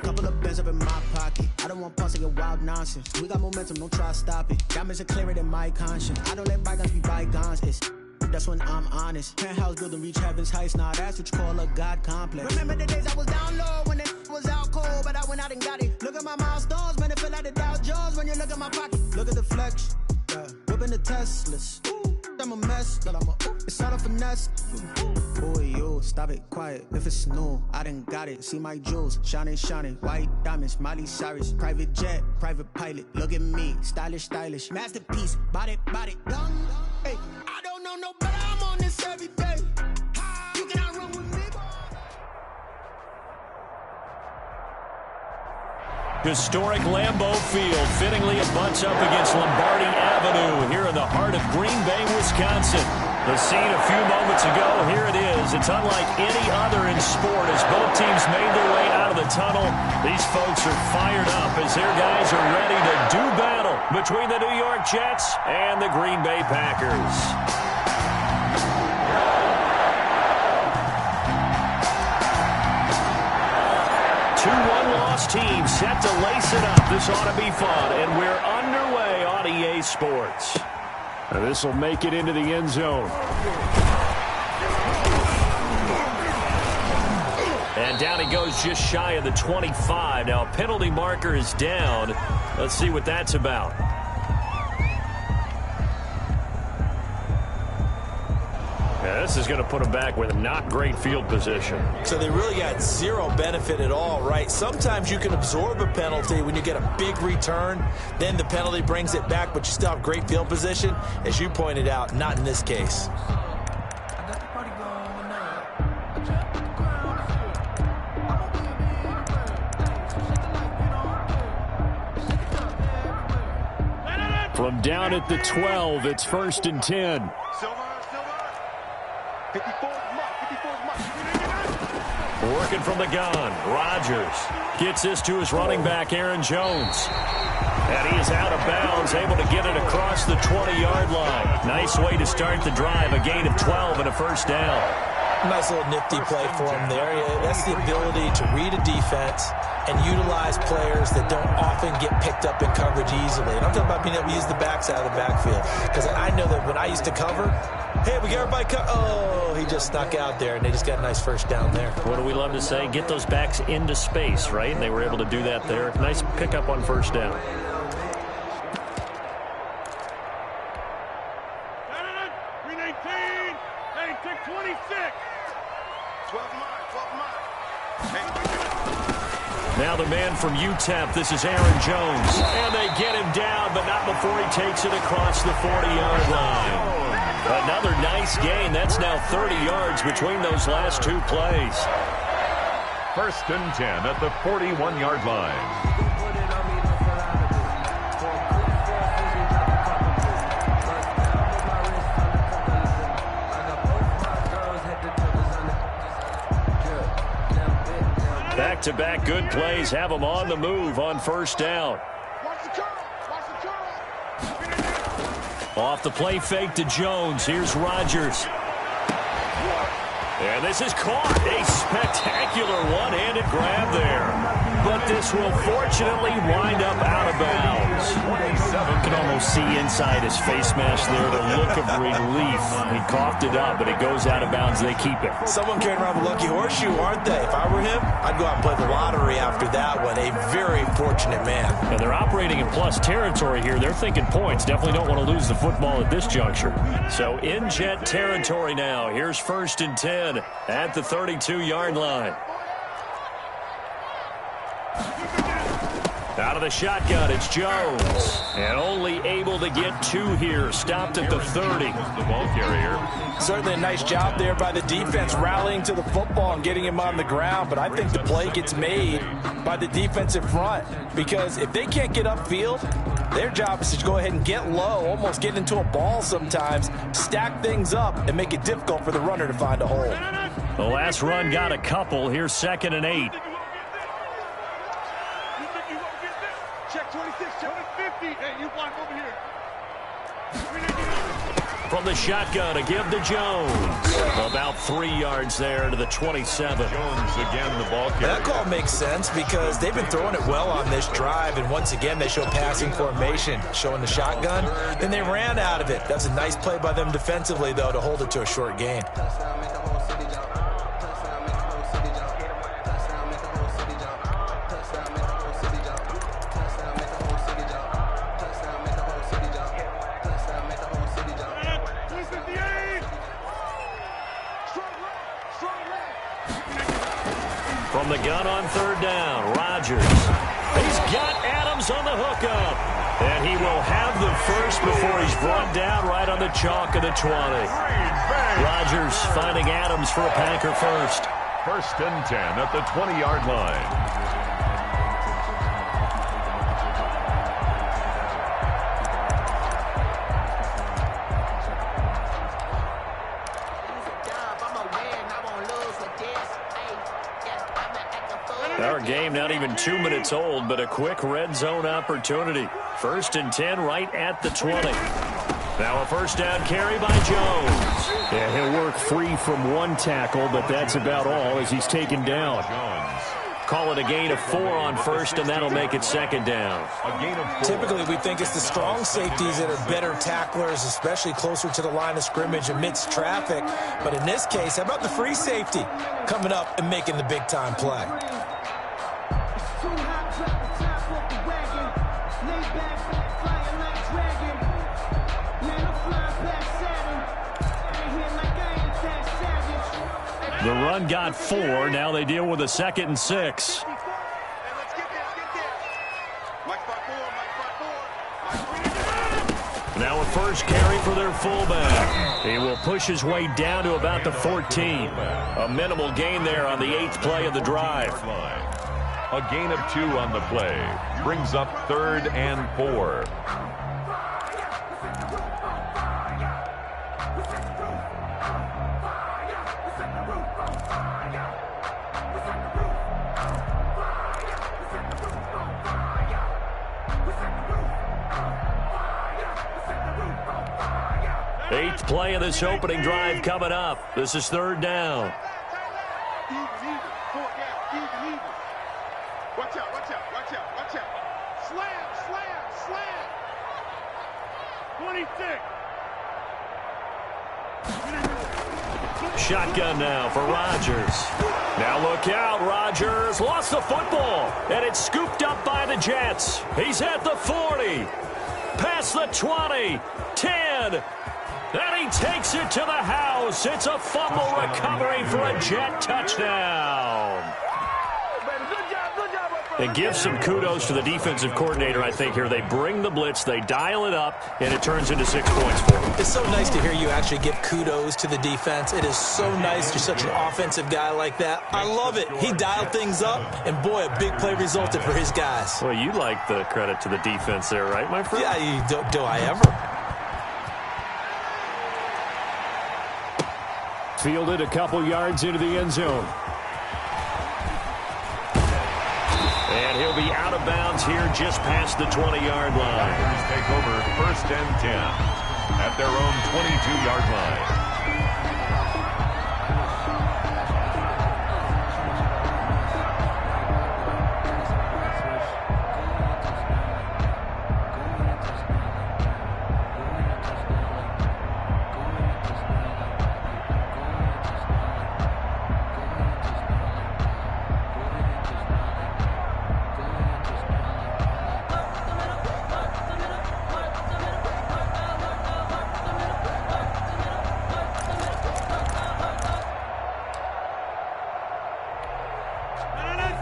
Couple of bands up in my pocket. I don't want pulse to get wild nonsense. We got momentum, don't try to stop it. Diamonds are clearer than my conscience. I don't let bygones be bygones. That's when I'm honest. Penthouse building, reach heaven's heights. Nah, that's what you call a God complex. Remember the days I was down low when it was out cold, but I went out and got it. Look at my milestones, man, it feel like the Dow Jones when you look at my pocket. Look at the flex, yeah. Whipping the Teslas. I'm a mess, but it's all a finesse. Boy, yo, stop it, quiet. If it's new, I done got it. See my jewels, shining, shining. White diamonds, Miley Cyrus. Private jet, private pilot. Look at me, stylish, stylish. Masterpiece, body, young. Hey, I don't know no better. I'm on this every day. You cannot run with me. Historic Lambeau Field fittingly abuts up against Lombardi Avenue here in the heart of Green Bay, Wisconsin. The scene a few moments ago, here it is. It's unlike any other in sport as both teams made their way out of the tunnel. These folks are fired up as their guys are ready to do battle between the New York Jets and the Green Bay Packers. 2-1 loss team set to lace it up. This ought to be fun, and we're underway on EA Sports. This will make it into the end zone. And down he goes just shy of the 25. Now, penalty marker is down. Let's see what that's about. Yeah, this is going to put them back with not great field position. So they really got zero benefit at all, right? Sometimes you can absorb a penalty when you get a big return. Then the penalty brings it back, but you still have great field position. As you pointed out, not in this case. From down at the 12, it's 1st and 10. Working from the gun, Rodgers gets this to his running back, Aaron Jones. And he is out of bounds, able to get it across the 20-yard line. Nice way to start the drive, a gain of 12 and a first down. Nice little nifty play for him there. That's the ability to read a defense and utilize players that don't often get picked up in coverage easily. And I'm talking about being able to use the backs out of the backfield. Because I know that when I used to cover, hey, we got everybody oh, he just snuck out there, and they just got a nice first down there. What do we love to say? Get those backs into space, right? And they were able to do that there. Nice pickup on first down. Now the man from UTEP, this is Aaron Jones. And they get him down, but not before he takes it across the 40-yard line. Another nice gain. That's now 30 yards between those last two plays. 1st and 10 at the 41-yard line. Back-to-back good plays have them on the move on first down. Off the play fake to Jones. Here's Rodgers. And this is caught. A spectacular one-handed grab there. But this will fortunately wind up out of bounds. You can almost see inside his face mask there the look of relief. He coughed it up, but it goes out of bounds. They keep it. Someone carrying around the lucky horseshoe, aren't they? If I were him, I'd go out and play the lottery after that one. A very fortunate man. And they're operating in plus territory here. They're thinking points. Definitely don't want to lose the football at this juncture. So in Jet territory now. Here's 1st and 10 at the 32-yard line. Out of the shotgun, it's Jones. And only able to get 2 here. Stopped at the 30. The ball carrier. Certainly a nice job there by the defense rallying to the football and getting him on the ground. But I think the play gets made by the defensive front. Because if they can't get upfield, their job is to go ahead and get low, almost get into a ball sometimes, stack things up, and make it difficult for the runner to find a hole. The last run got a couple. Here's 2nd and 8. Check 26, check 50. Hey, you block over here. From the shotgun, a give to Jones. About 3 yards there to the 27. Jones again, the ball carrier. That call makes sense because they've been throwing it well on this drive, and once again they show passing formation, showing the shotgun. Then they ran out of it. That's a nice play by them defensively, though, to hold it to a short gain. From the gun on third down, Rodgers. He's got Adams on the hookup. And he will have the first before he's brought down right on the chalk of the 20. Rodgers finding Adams for a Packer first. 1st and 10 at the 20-yard line. Our game not even 2 minutes old, but a quick red zone opportunity. 1st and 10 right at the 20. Now a first down carry by Jones. Yeah, he'll work free from one tackle, but that's about all as he's taken down. Call it a gain of 4 on first, and that'll make it second down. Typically, we think it's the strong safeties that are better tacklers, especially closer to the line of scrimmage amidst traffic. But in this case, how about the free safety coming up and making the big-time play? The run got 4. Now they deal with a 2nd and 6. Now a first carry for their fullback. He will push his way down to about the 14. A minimal gain there on the 8th play of the drive. A gain of 2 on the play. Brings up 3rd and 4. Eighth play of this opening drive coming up. This is 3rd down. Watch out, watch out, watch out, watch out. Slam, slam, slam. 26. Shotgun now for Rodgers. Now look out, Rodgers lost the football, and it's scooped up by the Jets. He's at the 40, past the 20, 10, and he takes it to the house. It's a fumble recovery for a Jet touchdown. And give some kudos to the defensive coordinator, I think, here. They bring the blitz, they dial it up, and it turns into 6 points for them. It's so nice to hear you actually give kudos to the defense. It is so nice you're such an offensive guy like that. I love it. He dialed things up, and boy, a big play resulted for his guys. Well, you like the credit to the defense there, right, my friend? Yeah, do I ever? Fielded a couple yards into the end zone. And he'll be out of bounds here just past the 20-yard line. Packers take over 1st and 10 at their own 22-yard line.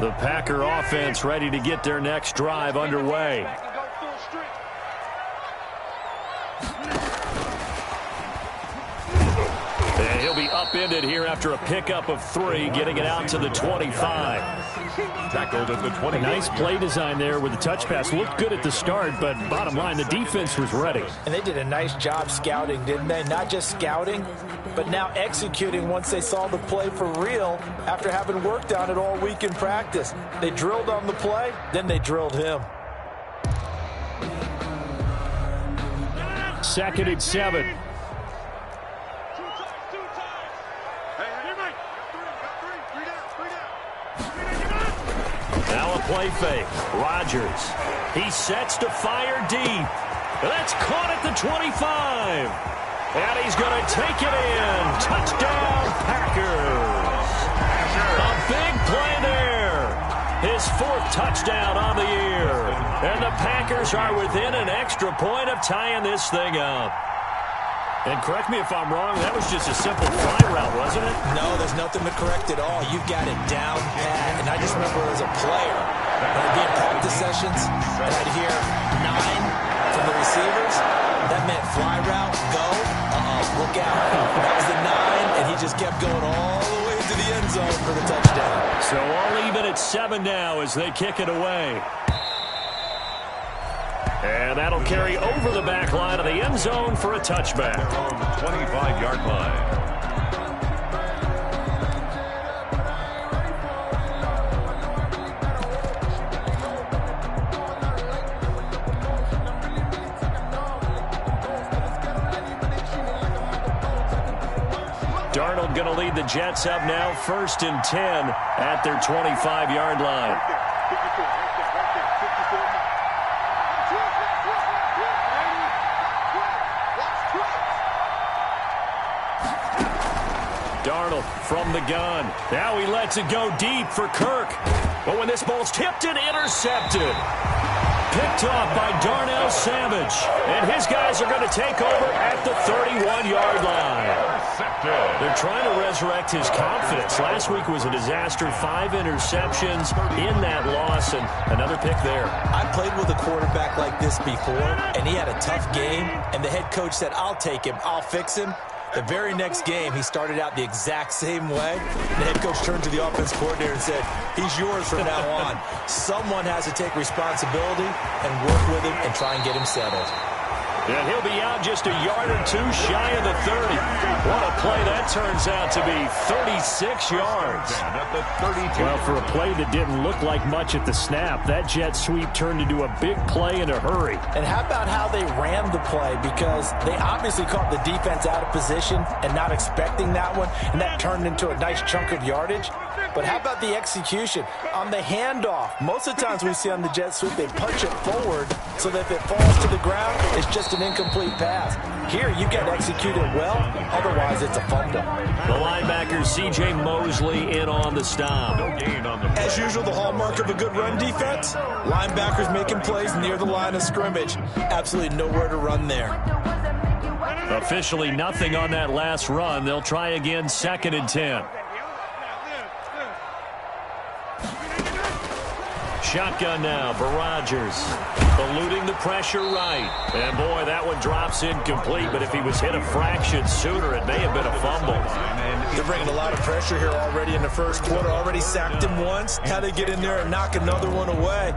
The Packer offense ready to get their next drive underway. And he'll be upended here after a pickup of 3, getting it out to the 25. Tackled at the 20. A nice play design there with the touch pass. Looked good at the start, but bottom line, the defense was ready. And they did a nice job scouting, didn't they? Not just scouting, but now executing once they saw the play for real after having worked on it all week in practice. They drilled on the play, then they drilled him. 2nd and 7. Now a play fake. Rodgers. He sets to fire deep. That's caught at the 25. And he's going to take it in. Touchdown, Packers. A big play there. His 4th touchdown on the year. And the Packers are within an extra point of tying this thing up. And correct me if I'm wrong, that was just a simple fly route, wasn't it? No, there's nothing to correct at all. You've got it down pat. And I just remember as a player, when I'd be in practice sessions, and I'd hear 9 from the receivers, that meant fly route, go, look out. That was the 9, and he just kept going all the way to the end zone for the touchdown. So all even at 7 now as they kick it away. And that'll carry over the back line of the end zone for a touchback. On the 25-yard line. Darnold going to lead the Jets up now, 1st and 10 at their 25-yard line. Darnold from the gun. Now he lets it go deep for Kirk. But when this ball's tipped and intercepted. Picked off by Darnell Savage. And his guys are going to take over at the 31-yard line. They're trying to resurrect his confidence. Last week was a disaster. 5 interceptions in that loss, and another pick there. I played with a quarterback like this before, and he had a tough game, and the head coach said, I'll take him, I'll fix him. The very next game, he started out the exact same way. The head coach turned to the offense coordinator and said, he's yours from now on. Someone has to take responsibility and work with him and try and get him settled. And he'll be out just a yard or 2 shy of the 30. What a play that turns out to be, 36 yards. At the 32. Well, for a play that didn't look like much at the snap, that jet sweep turned into a big play in a hurry. And how about how they ran the play? Because they obviously caught the defense out of position and not expecting that one, and that turned into a nice chunk of yardage. But how about the execution on the handoff? Most of the times we see on the jet sweep, they punch it forward so that if it falls to the ground, it's just an incomplete pass. Here, you got to execute it well. Otherwise, it's a fumble. The linebacker, C.J. Mosley, in on the stop. No gain on the play. As usual, the hallmark of a good run defense, linebackers making plays near the line of scrimmage. Absolutely nowhere to run there. Officially nothing on that last run. They'll try again, 2nd and 10. Shotgun now for Rodgers. Eluding the pressure right. And boy, that one drops incomplete. But if he was hit a fraction sooner, it may have been a fumble. They're bringing a lot of pressure here already in the first quarter. Already sacked him once. How they get in there and knock another one away.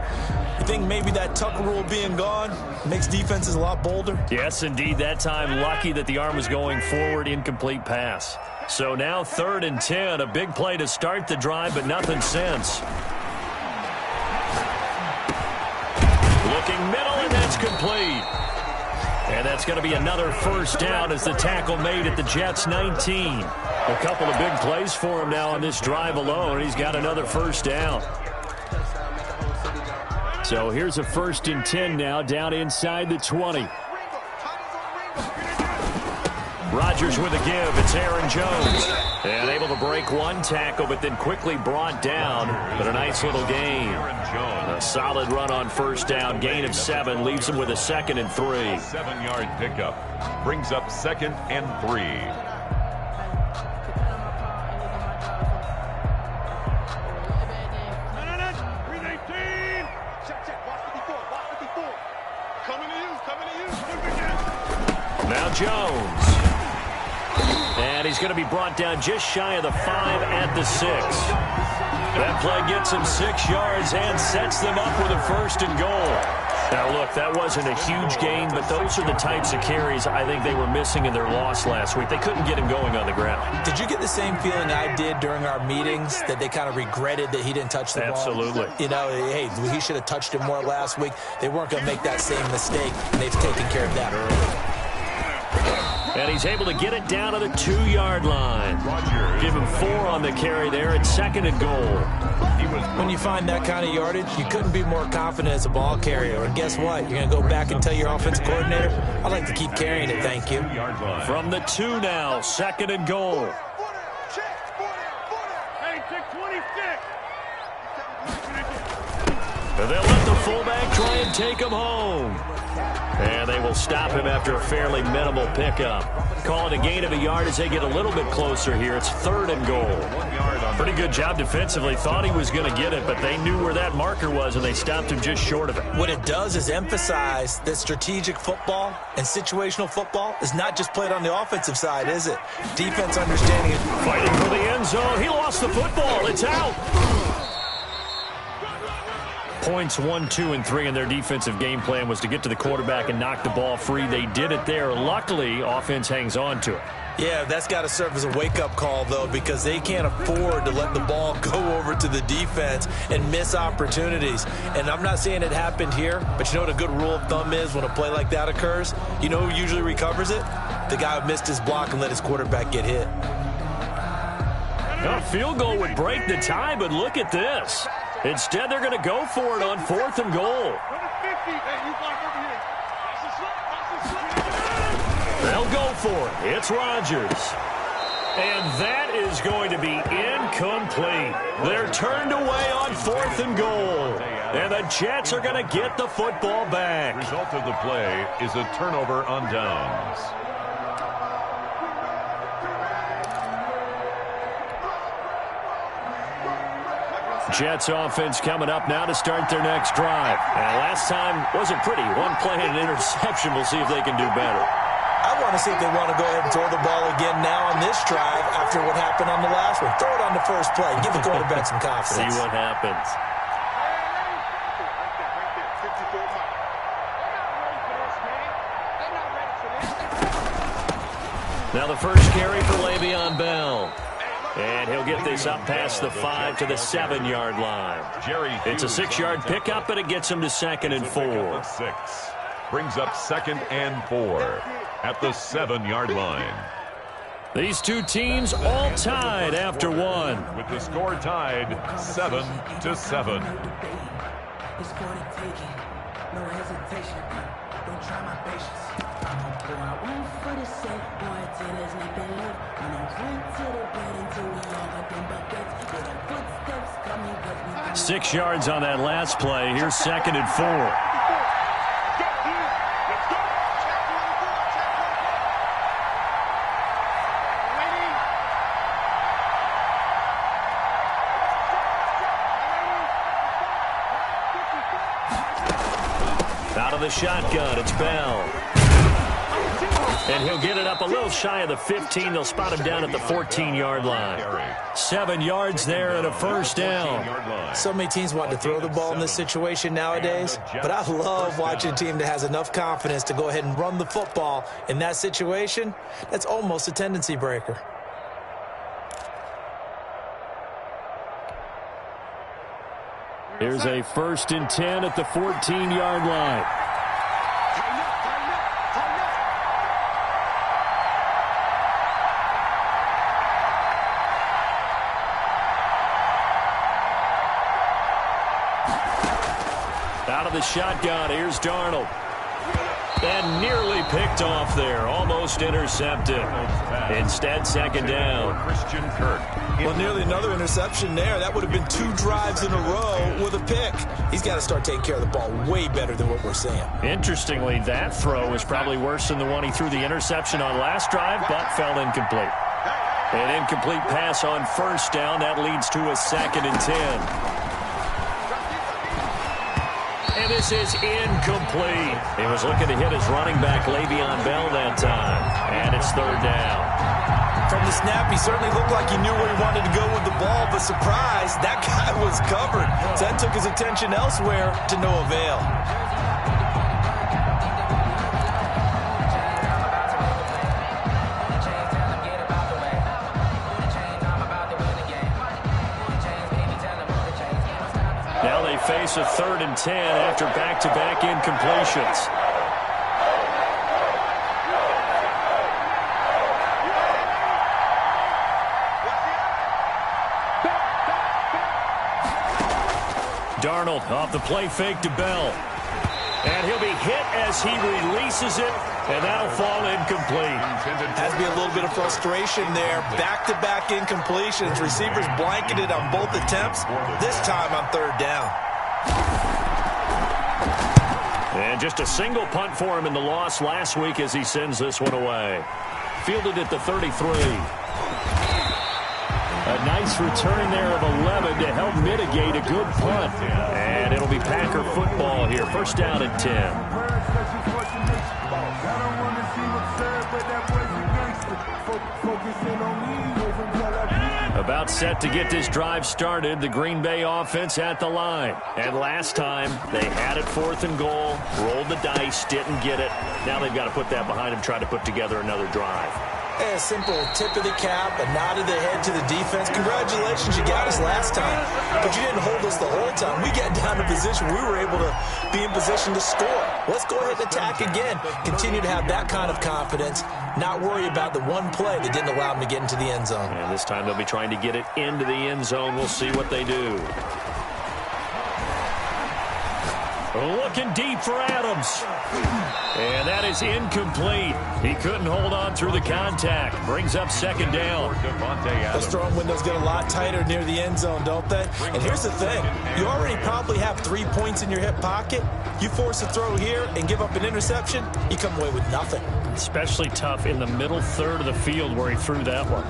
You think maybe that Tucker rule being gone makes defenses a lot bolder? Yes, indeed. That time, lucky that the arm was going forward. Incomplete pass. So now 3rd and 10. A big play to start the drive, but nothing since. Looking middle, and that's complete. And that's going to be another first down as the tackle made at the Jets' 19. A couple of big plays for him now on this drive alone. He's got another first down. So here's a 1st and 10 now, down inside the 20. Rodgers with a give. It's Aaron Jones. And able to break one tackle, but then quickly brought down. But a nice little gain. A solid run on first down. Gain of 7 leaves him with a 2nd and 3. 7-yard pickup. Brings up 2nd and 3. Now Jones. And he's going to be brought down just shy of the 5 at the 6. That play gets him 6 yards and sets them up with a 1st and goal. Now, look, that wasn't a huge gain, but those are the types of carries I think they were missing in their loss last week. They couldn't get him going on the ground. Did you get the same feeling I did during our meetings, that they kind of regretted that he didn't touch the ball? Absolutely. You know, hey, he should have touched it more last week. They weren't going to make that same mistake, and they've taken care of that early. And he's able to get it down to the 2-yard line. Give him 4 on the carry there. It's 2nd and goal. When you find that kind of yardage, you couldn't be more confident as a ball carrier. And guess what? You're going to go back and tell your offensive coordinator, I'd like to keep carrying it, thank you. From the 2 now, 2nd and goal. And they'll let the fullback try and take him home. And they will stop him after a fairly minimal pickup. Call it a gain of a yard as they get a little bit closer here. It's 3rd and goal. Pretty good job defensively. Thought he was going to get it, but they knew where that marker was, and they stopped him just short of it. What it does is emphasize that strategic football and situational football is not just played on the offensive side, is it? Defense understanding it. Fighting for the end zone. He lost the football. It's out. Points 1, 2, and 3 in their defensive game plan was to get to the quarterback and knock the ball free. They did it there. Luckily, offense hangs on to it. Yeah, that's got to serve as a wake-up call, though, because they can't afford to let the ball go over to the defense and miss opportunities. And I'm not saying it happened here, but you know what a good rule of thumb is when a play like that occurs? You know who usually recovers it? The guy who missed his block and let his quarterback get hit. A field goal would break the tie, but look at this. Instead, they're going to go for it on 4th and goal. They'll go for it. It's Rodgers. And that is going to be incomplete. They're turned away on 4th and goal. And the Jets are going to get the football back. Result of the play is a turnover on downs. Jets offense coming up now to start their next drive. And last time wasn't pretty. One play and an interception. We'll see if they can do better. I want to see if they want to go ahead and throw the ball again now on this drive after what happened on the last one. Throw it on the first play. Give the quarterback some confidence. See what happens. Now the first carry for Le'Veon Bell. And he'll get this up past the 5 to the 7-yard line. It's a 6-yard pickup, but it gets him to 2nd and 4. 6 brings up 2nd and 4 at the 7-yard line. These two teams all tied after one. With the score tied 7-7. It's for the taking. No hesitation. Don't try my patience. I'm gonna pour out one for the sake. Boy, till there's nothing left. I'm gonna run to the bed until we all got them buckets. Hear the footsteps coming, 'cause we 6 yards on that last play. Here's 2nd and 4. Out of the shotgun, it's Bell. And he'll get it up a little shy of the 15. They'll spot him down at the 14-yard line. 7 yards there and a first down. So many teams want to throw the ball in this situation nowadays, but I love watching a team that has enough confidence to go ahead and run the football. In that situation, that's almost a tendency breaker. Here's a 1st and 10 at the 14-yard line. Out of the shotgun, here's Darnold. And nearly picked off there, almost intercepted. Instead, 2nd down. Christian Kirk. Well, nearly another interception there. That would have been 2 drives in a row with a pick. He's got to start taking care of the ball way better than what we're seeing. Interestingly, that throw was probably worse than the one he threw the interception on last drive, but fell incomplete. An incomplete pass on 1st down. That leads to a 2nd and 10. And this is incomplete. He was looking to hit his running back, Le'Veon Bell, that time. And it's 3rd down. From the snap, he certainly looked like he knew where he wanted to go with the ball, but surprise, that guy was covered. So that took his attention elsewhere to no avail. Now they face a 3rd and 10 after back-to-back incompletions. Darnold off the play fake to Bell. And he'll be hit as he releases it, and that'll fall incomplete. Has to be a little bit of frustration there. Back-to-back incompletions. Receivers blanketed on both attempts, this time on third down. And just a single punt for him in the loss last week as he sends this one away. Fielded at the 33. A nice return there of 11 to help mitigate a good punt. And it'll be Packer football here. First down and 10. About set to get this drive started. The Green Bay offense at the line. And last time, they had it 4th and goal, rolled the dice, didn't get it. Now they've got to put that behind them, try to put together another drive. A simple tip of the cap, a nod of the head to the defense. Congratulations, you got us last time, but you didn't hold us the whole time. We got down to position. We were able to be in position to score. Let's go ahead and attack again. Continue to have that kind of confidence, not worry about the one play that didn't allow them to get into the end zone. And this time they'll be trying to get it into the end zone. We'll see what they do. Looking deep for Adams. And that is incomplete. He couldn't hold on through the contact. Brings up second down. Those throwing windows get a lot tighter near the end zone, don't they? And here's the thing. You already probably have 3 points in your hip pocket. You force a throw here and give up an interception, you come away with nothing. Especially tough in the middle third of the field where he threw that one.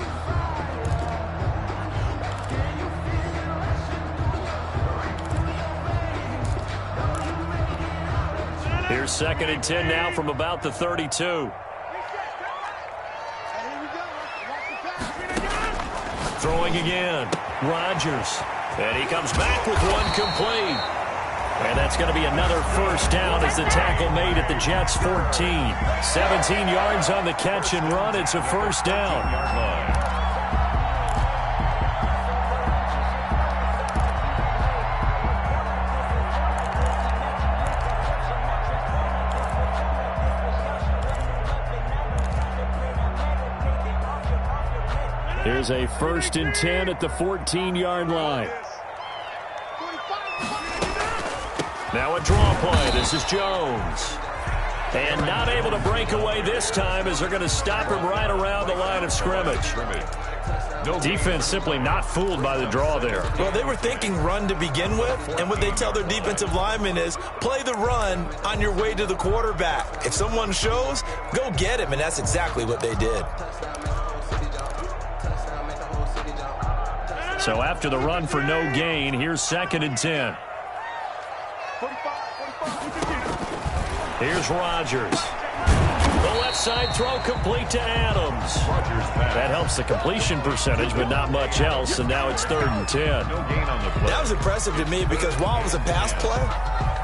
Here's second and 10 now from about the 32. Throwing again. Rodgers. And he comes back with one complete. And that's going to be another first down as the tackle made at the Jets' 14. 17 yards on the catch and run. It's a first down. Here's a first and 10 at the 14-yard line. Now a draw play. This is Jones. And not able to break away this time as they're going to stop him right around the line of scrimmage. Defense simply not fooled by the draw there. Well, they were thinking run to begin with, and what they tell their defensive linemen is play the run on your way to the quarterback. If someone shows, go get him, and that's exactly what they did. So after the run for no gain, here's second and 10. Here's Rodgers. The left side throw complete to Adams. That helps the completion percentage, but not much else, and now it's third and 10. That was impressive to me because while it was a pass play,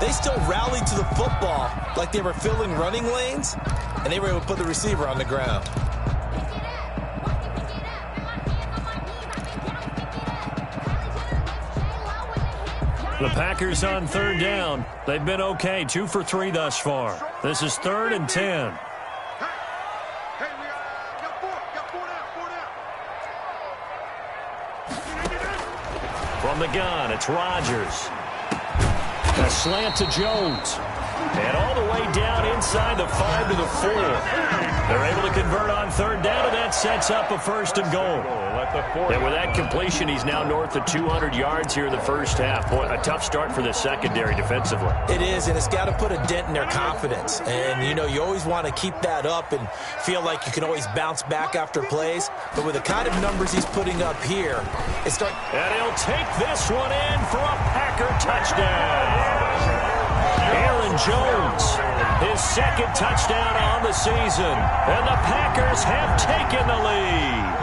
they still rallied to the football like they were filling running lanes, and they were able to put the receiver on the ground. The Packers on third down. They've been okay, 2 for 3 thus far. This is third and 10. Hey, we got four down. From the gun, it's Rodgers. A slant to Jones. And all the way down inside the 5 to the 4. They're able to convert on third down, and that sets up a first and goal. And with that completion, he's now north of 200 yards here in the first half. Boy, a tough start for the secondary defensively. It is, and it's got to put a dent in their confidence. And, you know, you always want to keep that up and feel like you can always bounce back after plays. But with the kind of numbers he's putting up here, it's starting. And he'll take this one in for a Packer touchdown. Aaron Jones, his second touchdown on the season. And the Packers have taken the lead.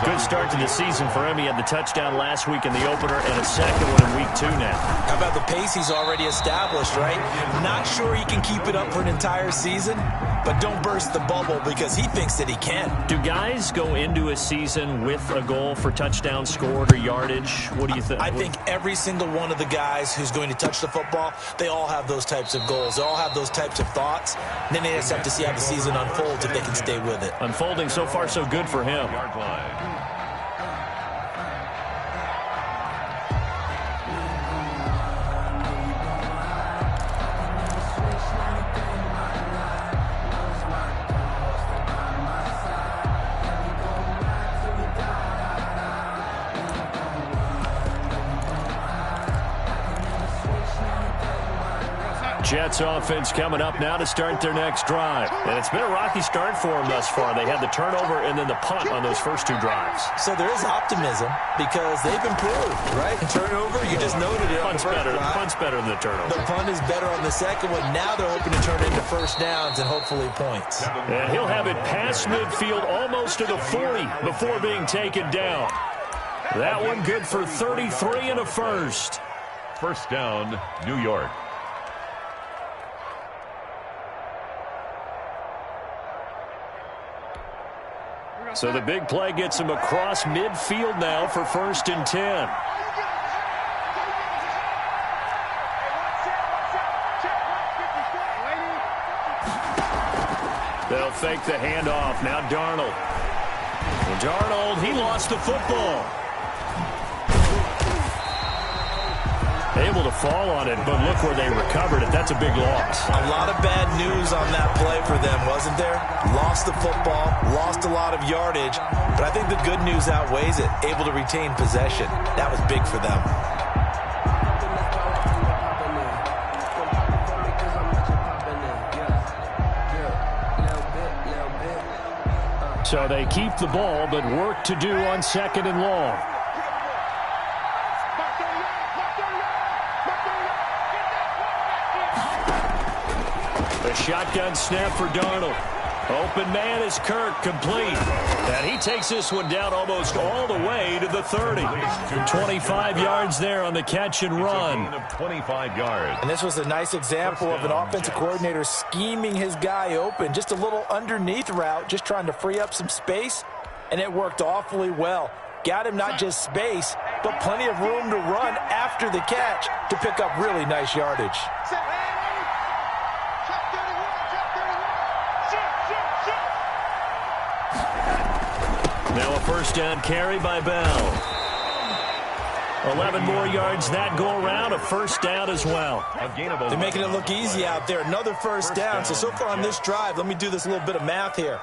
Good start to the season for him. He had the touchdown last week in the opener and a second one in week 2 now. How about the pace he's already established, right? Not sure he can keep it up for an entire season, but don't burst the bubble because he thinks that he can. Do guys go into a season with a goal for touchdown scored or yardage? What do you think? I think every single one of the guys who's going to touch the football, they all have those types of goals. They all have those types of thoughts. And then they just have to see how the season unfolds if they can stay with it. Unfolding so far so good for him. Jets offense coming up now to start their next drive. And it's been a rocky start for them thus far. They had the turnover and then the punt on those first two drives. So there is optimism because they've improved, right? Turnover, you just noted it. Punt's better. The punt's better than the turnover. The punt is better on the second one. Now they're hoping to turn into first downs and hopefully points. And he'll have it past midfield almost to the 40 before being taken down. That one good for 33 and a first. First down, New York. So the big play gets him across midfield now for 1st and 10. They'll fake the handoff. Now Darnold. And Darnold, he lost the football. Able to fall on it, but look where they recovered it. That's a big loss. A lot of bad news on that play for them, wasn't there? Lost the football, lost a lot of yardage, but I think the good news outweighs it. Able to retain possession. That was big for them. So they keep the ball, but work to do on 2nd and long. A shotgun snap for Darnold. Open man is Kirk, complete. And he takes this one down almost all the way to the 30. 25 yards there on the catch and run. 25 yards. And this was a nice example of an offensive coordinator scheming his guy open. Just a little underneath route, just trying to free up some space. And it worked awfully well. Got him not just space, but plenty of room to run after the catch to pick up really nice yardage. Now a first down carry by Bell. 11 more yards that go around, a first down as well. They're making it look easy out there. Another first down. So far on this drive, let me do this little bit of math here.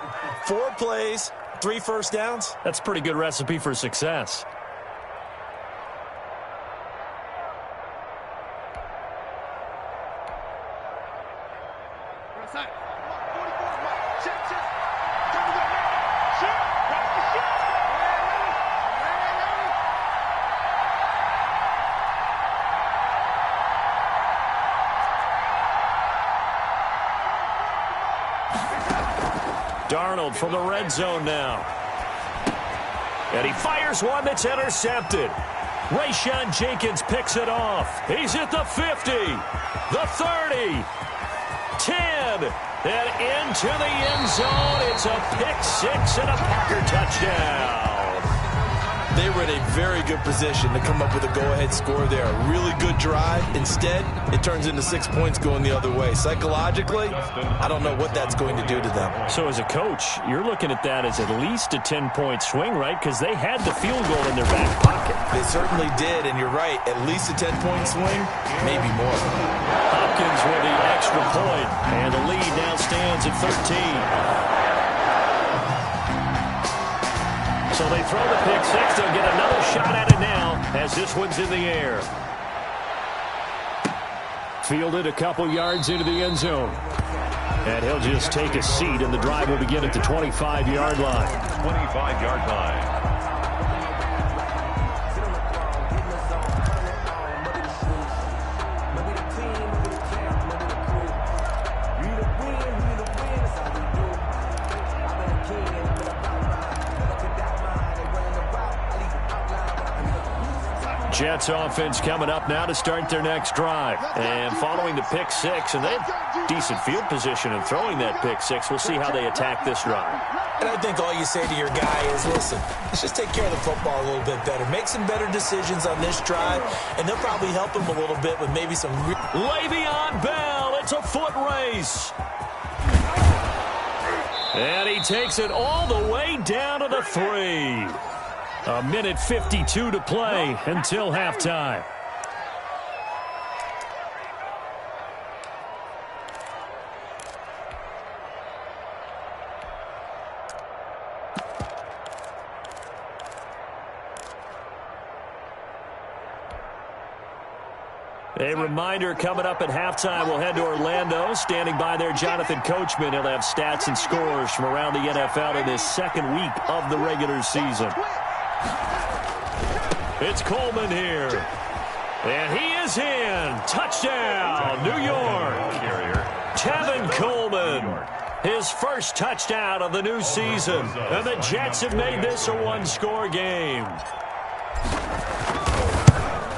4 plays, 3 first downs. That's a pretty good recipe for success. Darnold from the red zone now. And he fires one that's intercepted. Rayshon Jenkins picks it off. He's at the 50, the 30, 10, and into the end zone. It's a pick six and a Packer touchdown. They were in a very good position to come up with a go-ahead score there. A really good drive. Instead, it turns into 6 points going the other way. Psychologically, I don't know what that's going to do to them. So as a coach, you're looking at that as at least a 10-point swing, right? Because they had the field goal in their back pocket. They certainly did, and you're right. At least a 10-point swing, maybe more. Hopkins with the extra point, and the lead now stands at 13. So they throw the pick six. They'll get another shot at it now as this one's in the air. Fielded a couple yards into the end zone. And he'll just take a seat, and the drive will begin at the 25-yard line. 25-yard line. Jets offense coming up now to start their next drive. And following the pick six, and they have decent field position in throwing that pick six. We'll see how they attack this drive. And I think all you say to your guy is, listen, let's just take care of the football a little bit better. Make some better decisions on this drive, and they'll probably help him a little bit with maybe some... Le'Veon Bell, it's a foot race. And he takes it all the way down to the 3. A minute 52 to play until halftime. A reminder, coming up at halftime, we'll head to Orlando. Standing by there, Jonathan Coachman. He'll have stats and scores from around the NFL in this second week of the regular season. It's Coleman here. And he is in. Touchdown, New York. Tevin Coleman. His first touchdown of the new season. And the Jets have made this a one-score game.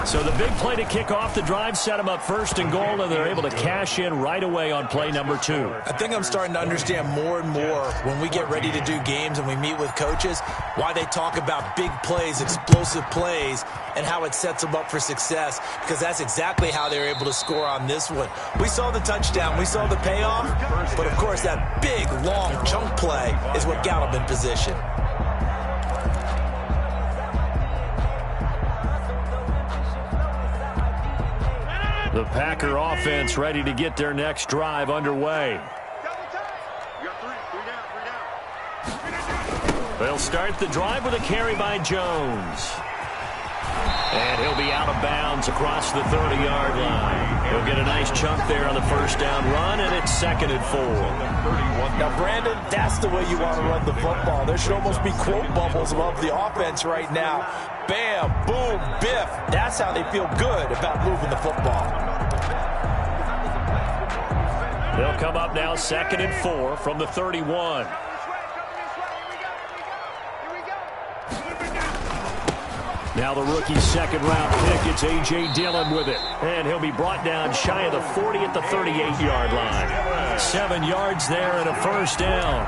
So the big play to kick off the drive set them up first and goal, and they're able to cash in right away on play number 2. I think I'm starting to understand more and more when we get ready to do games and we meet with coaches why they talk about big plays, explosive plays, and how it sets them up for success, because that's exactly how they were able to score on this one. We saw the touchdown. We saw the payoff. But, of course, that big, long chunk play is what got them in position. The Packer offense ready to get their next drive underway. They'll start the drive with a carry by Jones. And he'll be out of bounds across the 30-yard line. He'll get a nice chunk there on the first down run, and it's 2nd and 4. Now, Brandon, that's the way you want to run the football. There should almost be quote bubbles above the offense right now. Bam, boom, biff. That's how they feel good about moving the football. They'll come up now 2nd and 4 from the 31. Now the rookie's second-round pick, it's A.J. Dillon with it. And he'll be brought down shy of the 40 at the 38-yard line. 7 yards there and a first down.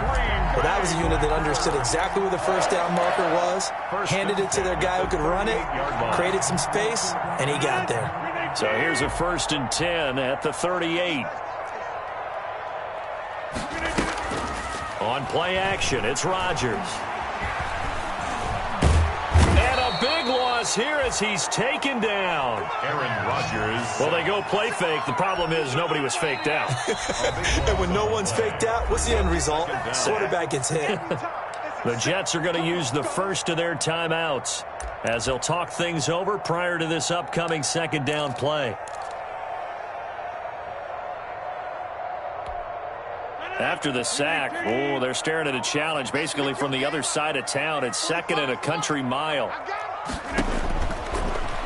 Well, that was a unit that understood exactly where the first down marker was, handed it to their guy who could run it, created some space, and he got there. So here's a 1st and 10 at the 38. On play action, it's Rodgers. Big loss here as he's taken down. Aaron Rodgers. Well, they go play fake. The problem is nobody was faked out. And when no one's faked out, what's the end result? Quarterback gets hit. The Jets are going to use the first of their timeouts as they'll talk things over prior to this upcoming second down play. After the sack, they're staring at a challenge basically from the other side of town. It's 2nd and a country mile.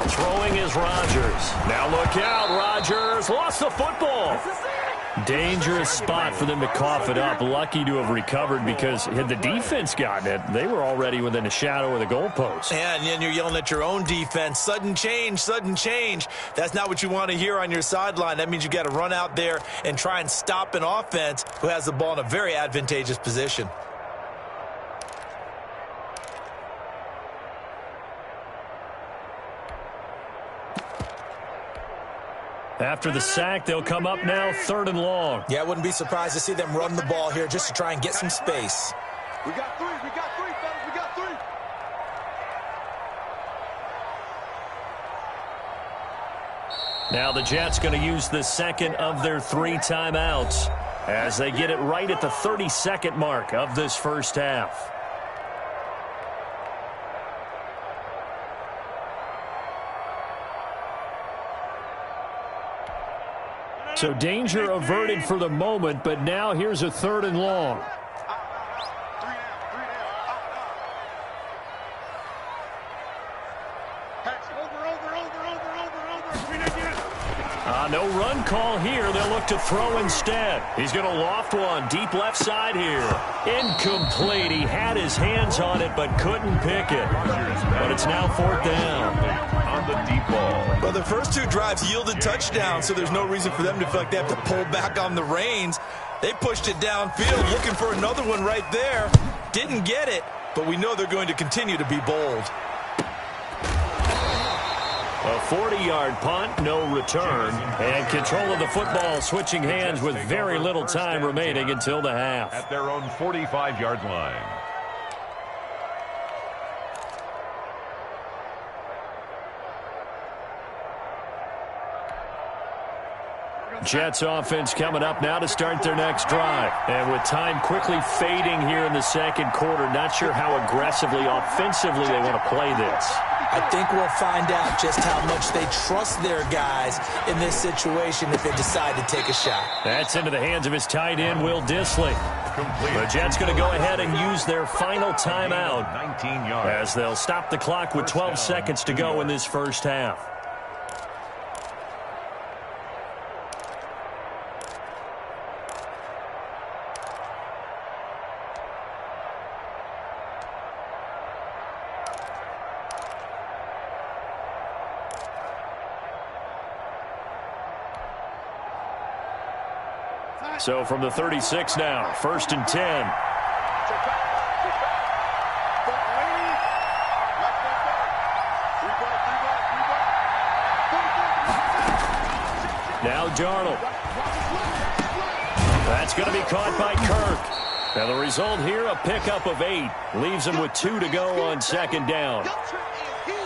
Throwing is Rodgers. Now look out, Rodgers lost the football. Dangerous spot for them to cough it up. Lucky to have recovered, because had the defense gotten it, they were already within a shadow of the goalpost. And then you're yelling at your own defense. Sudden change, sudden change. That's not what you want to hear on your sideline. That means you got to run out there and try and stop an offense who has the ball in a very advantageous position. After the sack, they'll come up now 3rd and long. Yeah, I wouldn't be surprised to see them run the ball here just to try and get some space. We got 3, fellas, we got 3. Now the Jets going to use the second of their 3 timeouts as they get it right at the 32nd mark of this first half. So danger averted for the moment, but now here's a 3rd and long. No run call here. They'll look to throw instead. He's going to loft one deep left side here. Incomplete. He had his hands on it but couldn't pick it. But it's now 4th down. On the deep ball. Well, the first 2 drives yielded touchdowns, so there's no reason for them to feel like they have to pull back on the reins. They pushed it downfield, looking for another one right there. Didn't get it, but we know they're going to continue to be bold. A 40-yard punt, no return, and control of the football switching hands with very little time remaining until the half. At their own 45-yard line. Jets offense coming up now to start their next drive. And with time quickly fading here in the second quarter, not sure how aggressively, offensively they want to play this. I think we'll find out just how much they trust their guys in this situation if they decide to take a shot. That's into the hands of his tight end, Will Dissly. The Jets going to go ahead and use their final timeout 19 yards. as they'll stop the clock with 12 seconds to go in this first half. So from the 36 now, 1st and 10. Now Darnold. That's going to be caught by Kirk. And the result here, a pickup of 8. Leaves him with 2 to go on 2nd down.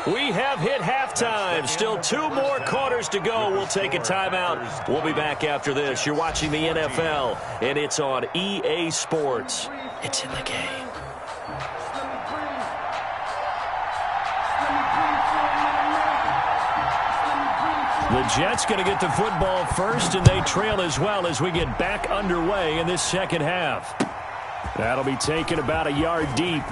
We have hit halftime. Still 2 more quarters to go. We'll take a timeout. We'll be back after this. You're watching the NFL, and it's on EA Sports. It's in the game. The Jets going to get the football first, and they trail as well as we get back underway in this second half. That'll be taken about a yard deep.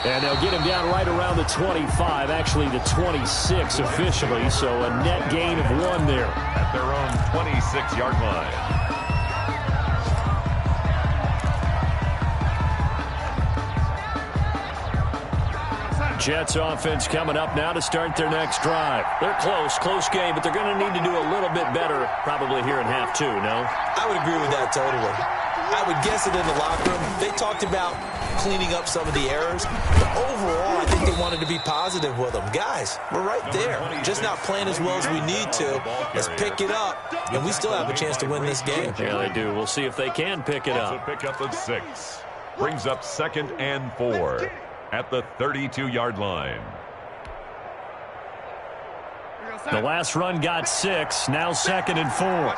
And they'll get him down right around the 25, actually the 26 officially, so a net gain of 1 there. At their own 26-yard line. Jets offense coming up now to start their next drive. They're close game, but they're going to need to do a little bit better probably here in half 2, no? I would agree with that totally. I would guess it in the locker room. They talked about cleaning up some of the errors, but overall, I think they wanted to be positive with them. Guys, we're right there. Just not playing as well as we need to. Let's pick it up, and we still have a chance to win this game. Yeah, they do. We'll see if they can pick it up. It's a pickup of 6. Brings up 2nd and 4 at the 32-yard line. The last run got 6. Now 2nd and 4.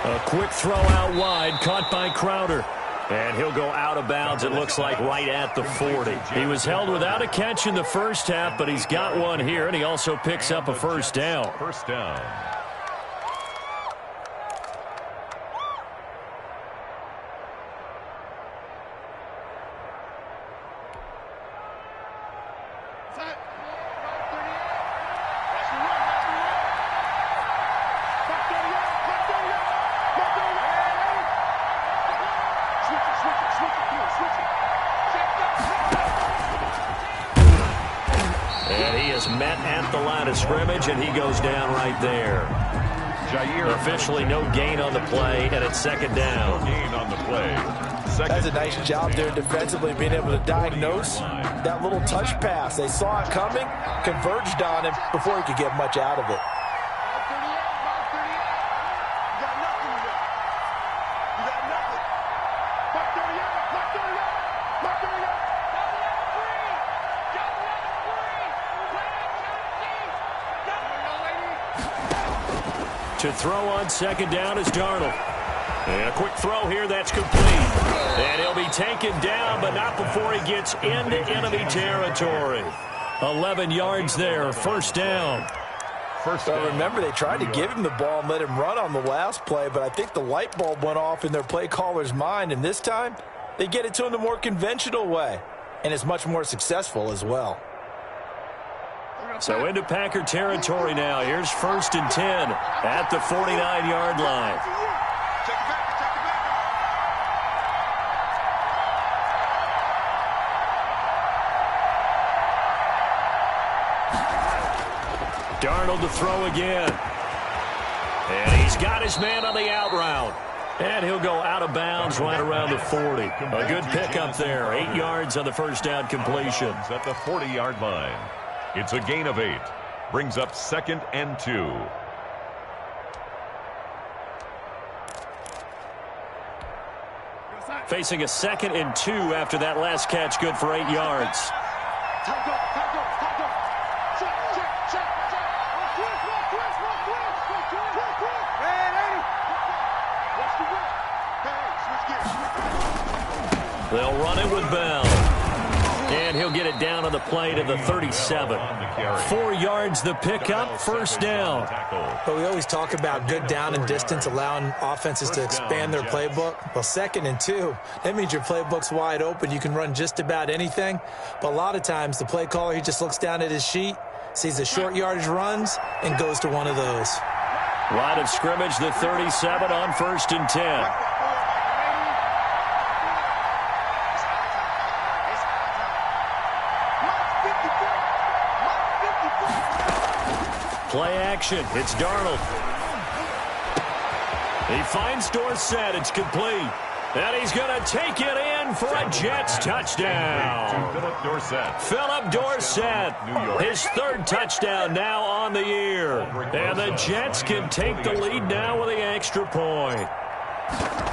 A quick throw out wide, caught by Crowder. And he'll go out of bounds, it looks like, right at the 40. He was held without a catch in the first half, but he's got one here, and he also picks up a first down. First down. Met at the line of scrimmage, and he goes down right there. Officially no gain on the play, and it's 2nd down. No gain on the play. That's a nice job there defensively, being able to diagnose that little touch pass. They saw it coming, converged on him before he could get much out of it. To throw on 2nd down is Darnold. And a quick throw here, that's complete. And he'll be taken down, but not before he gets into enemy territory. 11 yards there, first down. Well, remember, they tried to give him the ball and let him run on the last play, but I think the light bulb went off in their play caller's mind, and this time they get it to him the more conventional way, and it's much more successful as well. So into Packer territory now. Here's 1st and 10 at the 49-yard line. Darnold to throw again. And he's got his man on the out route. And he'll go out of bounds right around the 40. A good pickup there. 8 yards on the first down completion. At the 40-yard line. It's a gain of 8. Brings up 2nd and 2. Facing a 2nd and 2 after that last catch, good for 8 yards. They'll run it with Bell. And he'll get it down on the play to the 37. 4 yards the pickup, first down. But we always talk about good down and distance, allowing offenses to expand their playbook. Well, 2nd and 2, that means your playbook's wide open. You can run just about anything. But a lot of times the play caller, he just looks down at his sheet, sees the short yardage runs, and goes to one of those. Line of scrimmage, the 37 on 1st and 10. Play action. It's Darnold. He finds Dorsett. It's complete. And he's going to take it in for a Jets touchdown. Philip Dorsett, his 3rd touchdown now on the year. And the Jets can take the lead now with the extra point.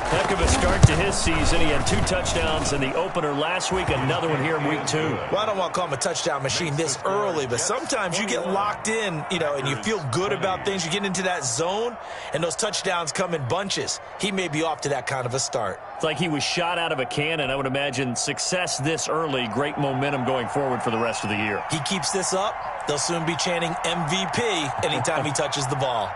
Heck of a start to his season. He had 2 touchdowns in the opener last week, another one here in week 2. Well, I don't want to call him a touchdown machine this early, but sometimes you get locked in, and you feel good about things. You get into that zone, and those touchdowns come in bunches. He may be off to that kind of a start. It's like he was shot out of a cannon. I would imagine success this early, great momentum going forward for the rest of the year. He keeps this up, they'll soon be chanting MVP anytime he touches the ball.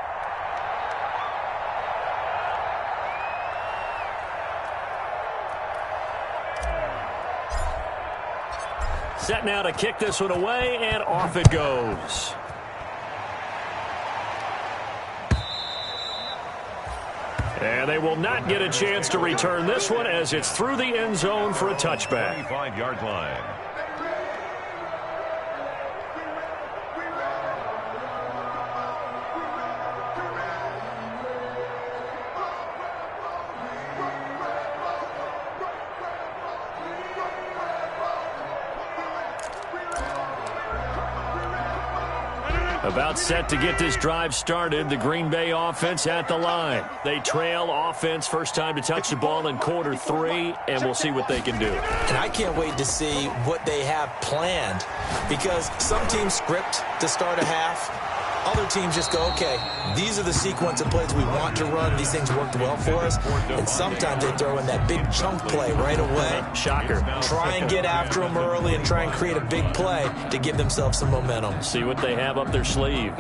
Set now to kick this one away, and off it goes. And they will not get a chance to return this one as it's through the end zone for a touchback. 25-yard line. About set to get this drive started, the Green Bay offense at the line. They trail offense, first time to touch the ball in quarter 3, and we'll see what they can do. And I can't wait to see what they have planned, because some teams script to start a half. Other teams just go, okay, these are the sequence of plays we want to run. These things worked well for us. And sometimes they throw in that big chunk play right away. Shocker. Try and get after them early and try and create a big play to give themselves some momentum. See what they have up their sleeve.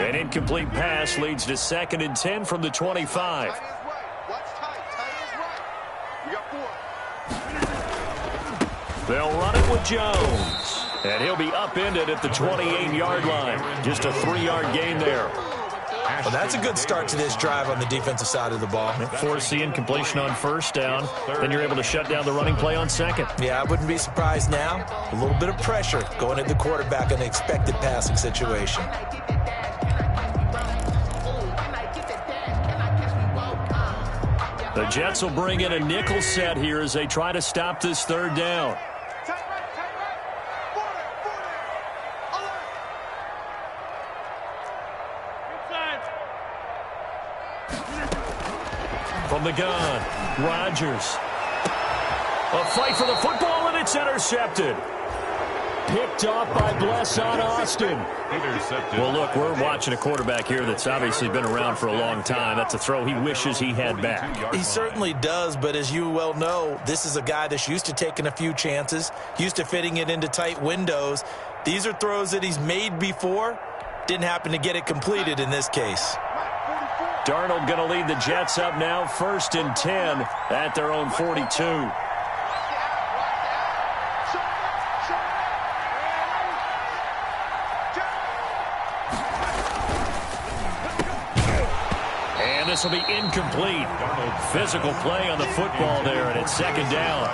An incomplete pass leads to 2nd and 10 from the 25. They'll run it with Jones. And he'll be upended at the 28-yard line. Just a 3-yard gain there. Well, that's a good start to this drive on the defensive side of the ball. Force the incompletion on 1st down. Then you're able to shut down the running play on 2nd. Yeah, I wouldn't be surprised now. A little bit of pressure going at the quarterback in an expected passing situation. The Jets will bring in a nickel set here as they try to stop this 3rd down. From the gun, Rodgers. A fight for the football, and it's intercepted. Picked off by Blesson Austin. Well, look, we're watching a quarterback here that's obviously been around for a long time. That's a throw he wishes he had back. He certainly does, but as you well know, this is a guy that's used to taking a few chances, used to fitting it into tight windows. These are throws that he's made before. Didn't happen to get it completed in this case. Darnold going to lead the Jets up now, 1st and 10 at their own 42. This will be incomplete. Physical play on the football there, and it's 2nd down.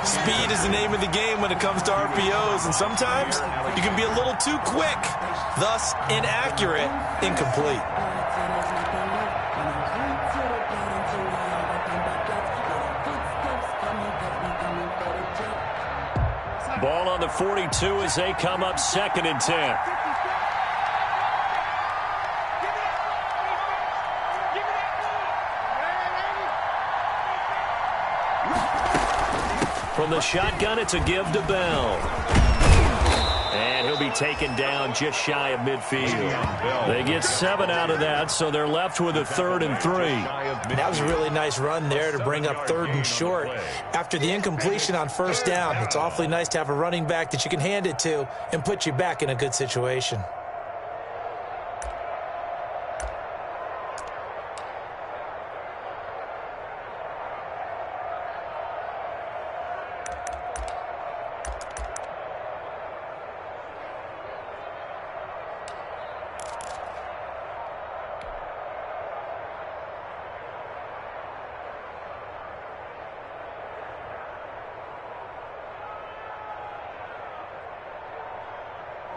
Speed is the name of the game when it comes to RPOs, and sometimes you can be a little too quick, thus inaccurate, incomplete. Ball on the 42 as they come up 2nd and 10. From the shotgun, it's a give to Bell. And he'll be taken down just shy of midfield. They get 7 out of that, so they're left with a 3rd and 3. That was a really nice run there to bring up 3rd and short. After the incompletion on 1st down, it's awfully nice to have a running back that you can hand it to and put you back in a good situation.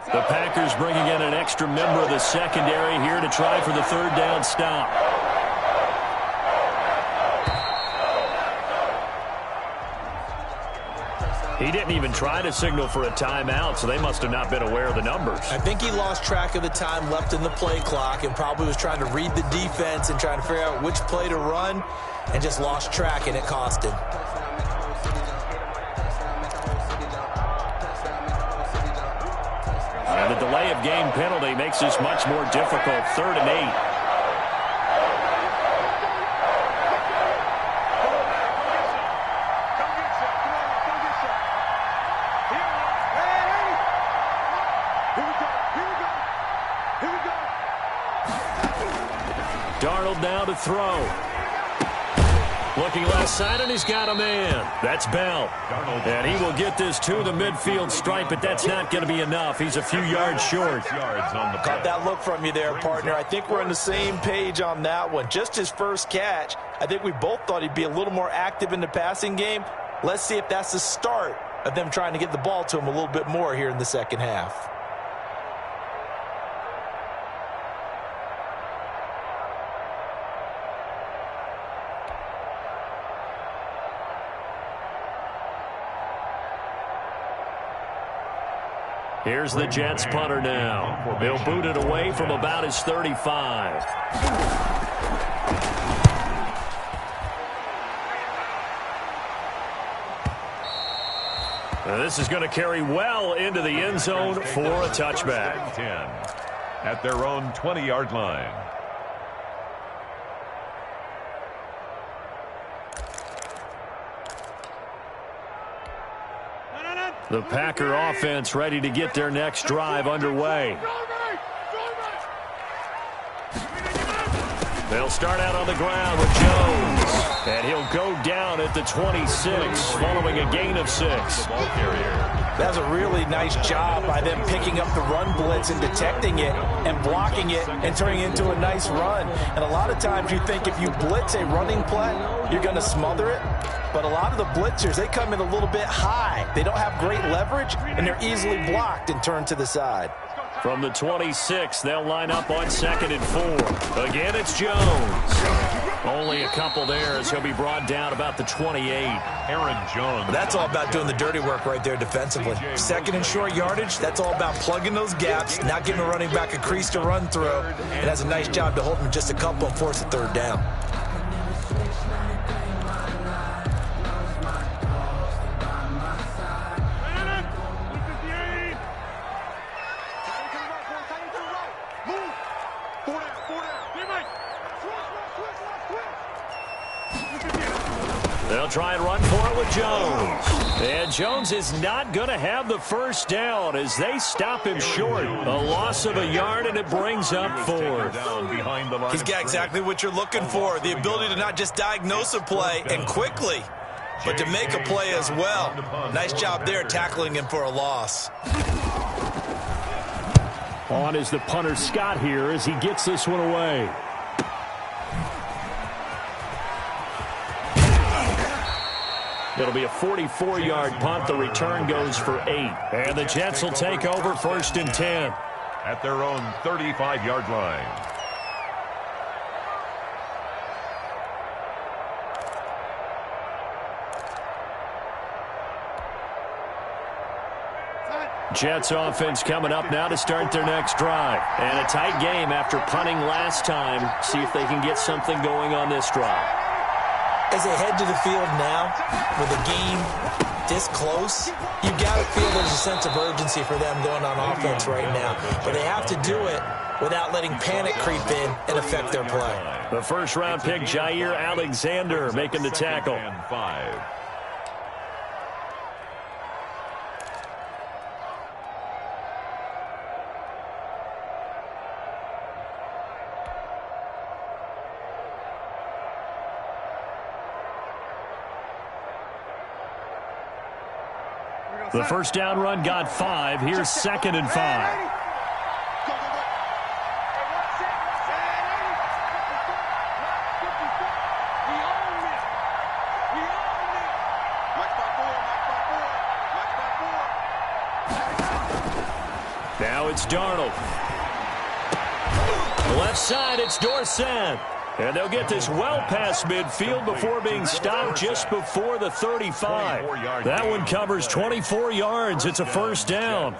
The Packers bringing in an extra member of the secondary here to try for the 3rd down stop. He didn't even try to signal for a timeout, so they must have not been aware of the numbers. I think he lost track of the time left in the play clock and probably was trying to read the defense and trying to figure out which play to run and just lost track, and it cost him. And the delay of game penalty makes this much more difficult. 3rd and 8. Darnold now to throw. Looking left side, and he's got a man. That's Bell. And he will get this to the midfield stripe, but that's not going to be enough. He's a few yards short. Caught that look from you there, partner. I think we're on the same page on that one. Just his first catch. I think we both thought he'd be a little more active in the passing game. Let's see if that's the start of them trying to get the ball to him a little bit more here in the second half. Here's the Jets punter now. They'll boot it away from about his 35. Now this is going to carry well into the end zone for a touchback. 10 at their own 20-yard line. The Packer offense ready to get their next drive underway. They'll start out on the ground with Jones. And he'll go down at the 26 following a gain of 6. That's a really nice job by them picking up the run blitz and detecting it and blocking it and turning it into a nice run. And a lot of times you think if you blitz a running play, you're going to smother it. But a lot of the blitzers, they come in a little bit high. They don't have great leverage, and they're easily blocked and turned to the side. From the 26, they'll line up on 2nd and 4. Again, it's Jones. Only a couple there as he'll be brought down about the 28. Aaron Jones. That's all about doing the dirty work right there defensively. 2nd and short yardage, that's all about plugging those gaps, not giving a running back a crease to run through. It has a nice job to hold him just a couple and force a 3rd down. They'll try and run for it with Jones. And Jones is not going to have the first down as they stop him short. A loss of a yard, and it brings up 4th. He's got exactly what you're looking for, the ability to not just diagnose a play and quickly, but to make a play as well. Nice job there tackling him for a loss. On is the punter Scott here as he gets this one away. It'll be a 44-yard punt. The return goes for 8. And the Jets will take over 1st and 10. At their own 35-yard line. Jets offense coming up now to start their next drive. And a tight game after punting last time. See if they can get something going on this drive. As they head to the field now, with the game this close, you've got to feel there's a sense of urgency for them going on offense right now. But they have to do it without letting panic creep in and affect their play. The first-round pick, Jair Alexander, making the tackle. And 5. The first down run got 5. Here's 2nd and 5. Now it's Darnold. The left side, it's Dorsett. And they'll get this well past midfield before being stopped just before the 35. That one covers 24 yards. It's a first down.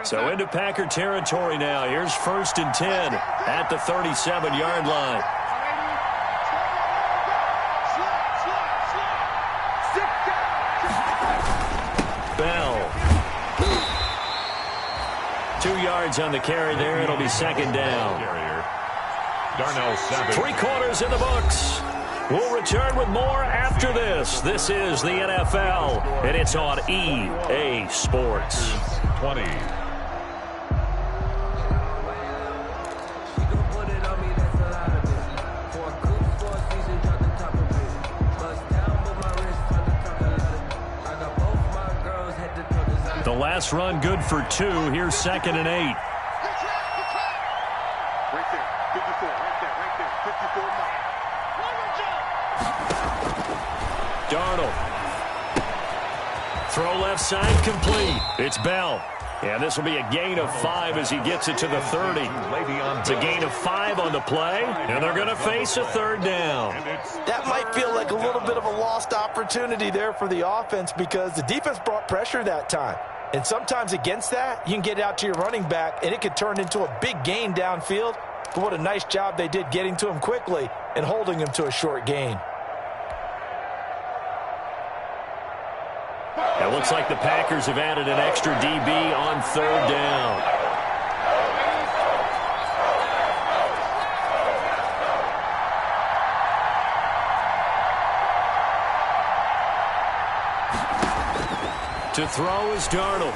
So into Packer territory now. Here's 1st and 10 at the 37-yard line. Bell. 2 yards on the carry there. It'll be 2nd down. Darnell Savage. 3 quarters in the books. We'll return with more after this. This is the NFL, and it's on EA Sports. 20. The last run good for 2. Here's 2nd and 8. Right there, 54, right there, 54 miles. Darnold. Throw left side complete. It's Bell. And this will be a gain of 5 as he gets it to the 30. It's a gain of 5 on the play, and they're going to face a 3rd down. That might feel like a little bit of a lost opportunity there for the offense because the defense brought pressure that time. And sometimes against that, you can get out to your running back, and it could turn into a big gain downfield. But what a nice job they did getting to him quickly and holding him to a short gain. It looks like the Packers have added an extra DB on 3rd down. To throw is Darnold.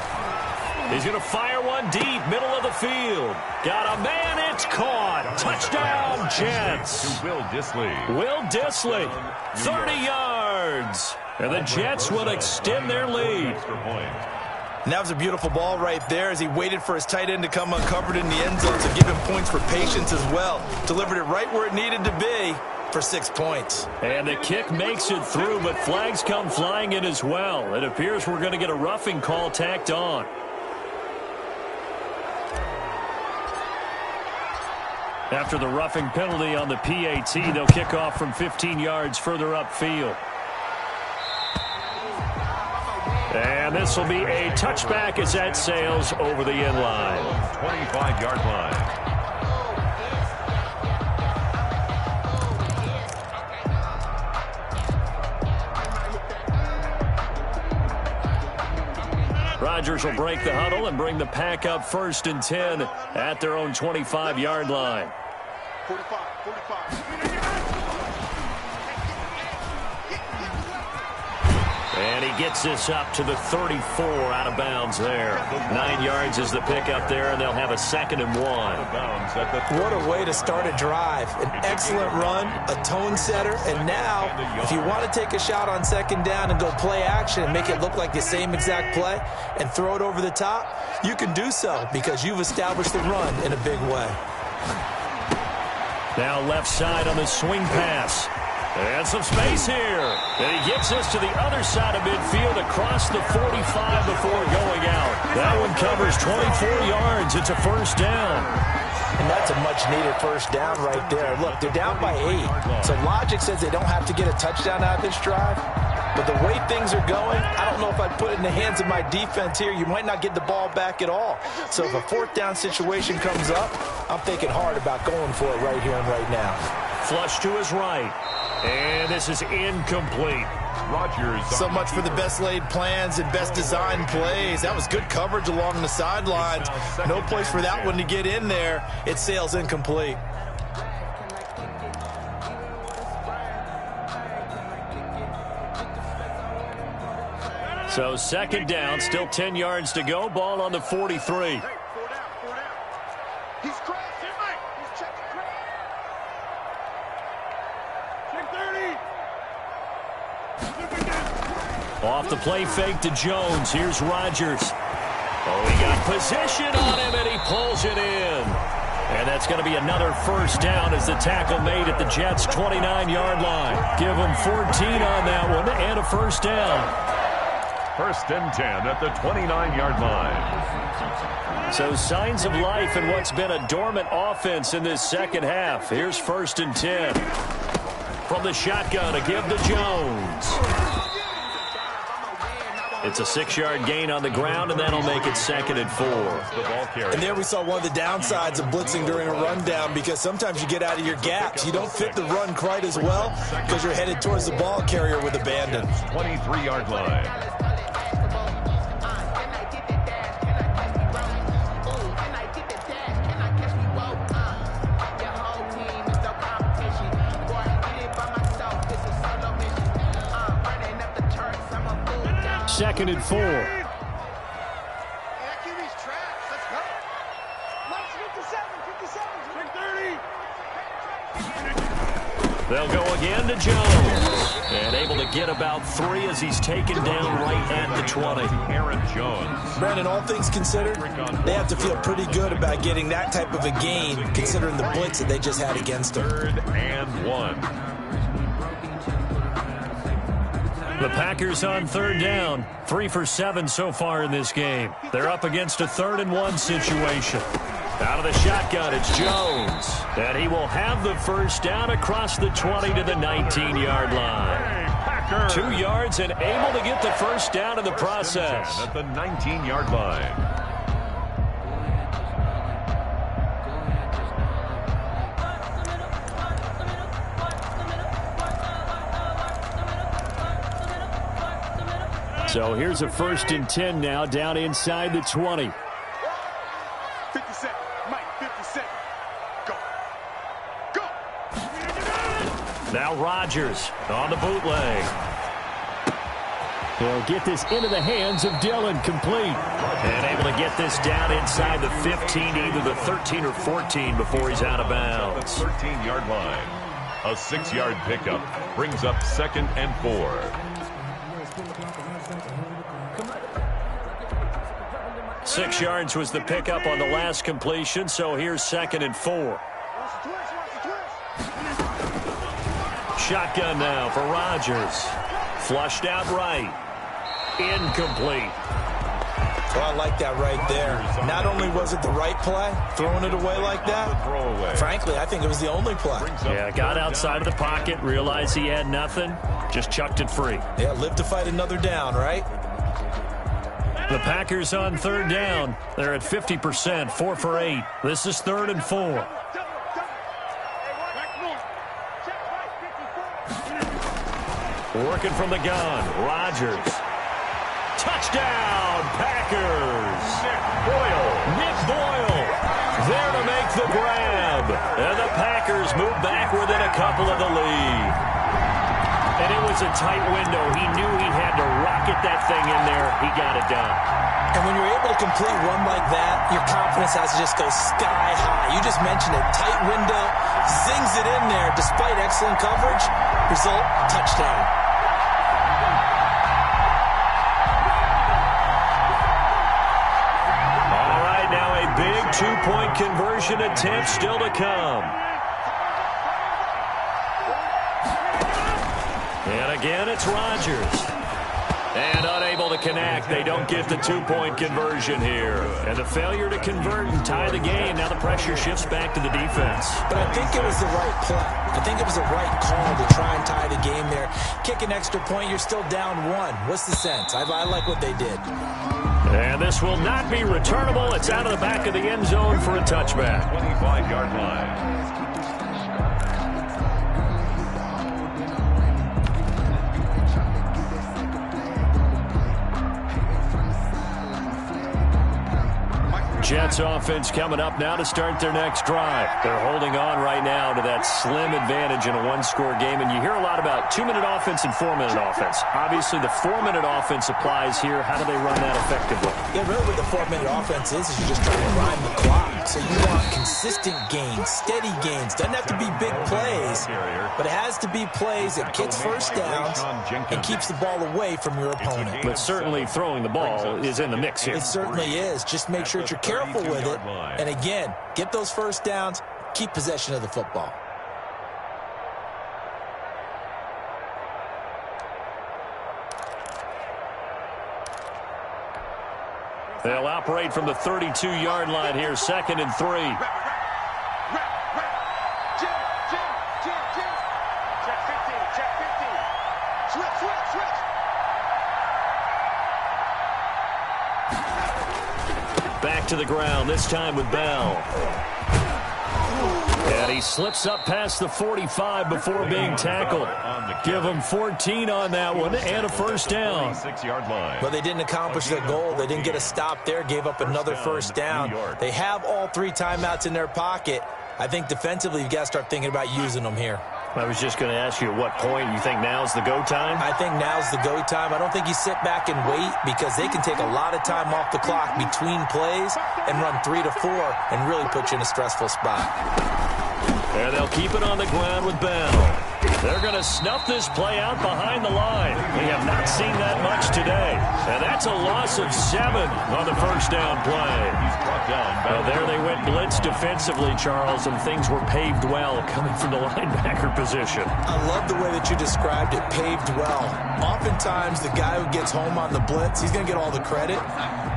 He's going to fire one deep, middle of the field. Got a man, it's caught. Touchdown, Jets. Will Dissly. Will Dissly, 30 yards. And the Jets will extend their lead. And that was a beautiful ball right there as he waited for his tight end to come uncovered in the end zone to give him points for patience as well. Delivered it right where it needed to be for 6 points. And the kick makes it through, but flags come flying in as well. It appears we're going to get a roughing call tacked on. After the roughing penalty on the PAT, they'll kick off from 15 yards further upfield. And this will be a touchback as that sails over the end line. 25-yard line. Rodgers will break the huddle and bring the Pack up 1st and 10 at their own 25-yard line. 45. And he gets this up to the 34 out of bounds there. 9 yards is the pickup there, and they'll have a 2nd and 1. What a way to start a drive. An excellent run, a tone setter, and now if you want to take a shot on 2nd down and go play action and make it look like the same exact play and throw it over the top, you can do so because you've established the run in a big way. Now left side on the swing pass. And some space here. And he gets this to the other side of midfield across the 45 before going out. That one covers 24 yards. It's a first down. And that's a much-needed first down right there. Look, they're down by 8. So logic says they don't have to get a touchdown out of this drive. But the way things are going, I don't know if I'd put it in the hands of my defense here. You might not get the ball back at all. So if a fourth down situation comes up, I'm thinking hard about going for it right here and right now. Flush to his right. And this is incomplete. Rodgers. So much for the best laid plans and best designed plays. That was good coverage along the sidelines. No place for that one to get in there. It sails incomplete. So second down, still 10 yards to go. Ball on the 43. Hey, 4 down, 4 down. He's crossed. He's checking cross. Check 30. Off the play fake to Jones. Here's Rodgers. Oh, he got position on him, and he pulls it in. And that's going to be another first down as the tackle made at the Jets' 29-yard line. Give them 14 on that one and a first down. First and 10 at the 29-yard line. So signs of life in what's been a dormant offense in this second half. Here's first and 10. From the shotgun to give to Jones. It's a 6-yard gain on the ground, and that'll make it second and 4. And there we saw one of the downsides of blitzing during a rundown, because sometimes you get out of your gaps. You don't fit the run quite as well because you're headed towards the ball carrier with abandon. 23-yard line. Second and 4. That QB's trash. Let's go. Let's 57. They'll go again to Jones. And able to get about 3 as he's taken down right at the 20. Aaron Jones. Brandon, all things considered, they have to feel pretty good about getting that type of a gain, considering the blitz that they just had against them. 3rd and 1. The Packers on third down. 3 for 7 so far in this game. They're up against a 3rd and 1 situation. Out of the shotgun, it's Jones. And he will have the first down across the 20 to the 19-yard line. 2 yards and able to get the first down in the process. At the 19-yard line. So here's a first and 10 now, down inside the 20. 57. Mike, 57. Go. Go. Now Rodgers on the bootleg. He'll get this into the hands of Dillon, complete. And able to get this down inside the 15, either the 13 or 14 before he's out of bounds. The 13-yard line. A 6-yard pickup brings up 2nd and 4. 6 yards was the pickup on the last completion, so here's 2nd and 4. Shotgun now for Rodgers. Flushed out right. Incomplete. Well, I like that right there. Not only was it the right play, throwing it away like that, frankly, I think it was the only play. Yeah, got outside of the pocket, realized he had nothing, just chucked it free. Yeah, live to fight another down, right? The Packers on third down. They're at 50%, 4 for 8. This is 3rd and 4. Working from the gun, Rodgers. Touchdown, Packers. Nick Boyle there to make the grab. And the Packers move back within a couple of the lead. And it was a tight window. He knew he had to rocket that thing in there. He got it done. And when you're able to complete one like that, your confidence has to just go sky high. You just mentioned it. Tight window, zings it in there despite excellent coverage. Result, touchdown. All right, now a big two-point conversion attempt still to come. And again, it's Rodgers. And unable to connect. They don't get the two-point conversion here. And the failure to convert and tie the game. Now the pressure shifts back to the defense. But I think it was the right play. I think it was the right call to try and tie the game there. Kick an extra point, you're still down one. What's the sense? I like what they did. And this will not be returnable. It's out of the back of the end zone for a touchback. 25-yard line. Jets offense coming up now to start their next drive. They're holding on right now to that slim advantage in a one-score game, and you hear a lot about 2-minute offense and 4-minute offense. Obviously, the 4-minute offense applies here. How do they run that effectively? Yeah, really what the 4-minute offense is you're just trying to rhyme the clock. So you want consistent gains, steady gains. Doesn't have to be big plays, but it has to be plays that gets first downs and keeps the ball away from your opponent. But certainly throwing the ball is in the mix here. It certainly is. Just make sure that you're careful with it. And again, get those first downs, keep possession of the football. They'll operate from the 32-yard line here, 2nd and 3. Back to the ground, this time with Bell. And he slips up past the 45 before being tackled. Give him 14 on that one and a first down. 6-yard line. But they didn't accomplish their goal. They didn't get a stop there, gave up another first down. They have all 3 timeouts in their pocket. I think defensively you've got to start thinking about using them here. I was just going to ask you at what point you think now's the go time? I think now's the go time. I don't think you sit back and wait because they can take a lot of time off the clock between plays and run 3 to 4 and really put you in a stressful spot. And they'll keep it on the ground with Bell. They're going to snuff this play out behind the line. We have not seen that much today. And that's a loss of 7 on the first down play. Well, there they went blitz defensively, Charles, and things were paved well coming from the linebacker position. I love the way that you described it, paved well. Oftentimes, the guy who gets home on the blitz, he's going to get all the credit.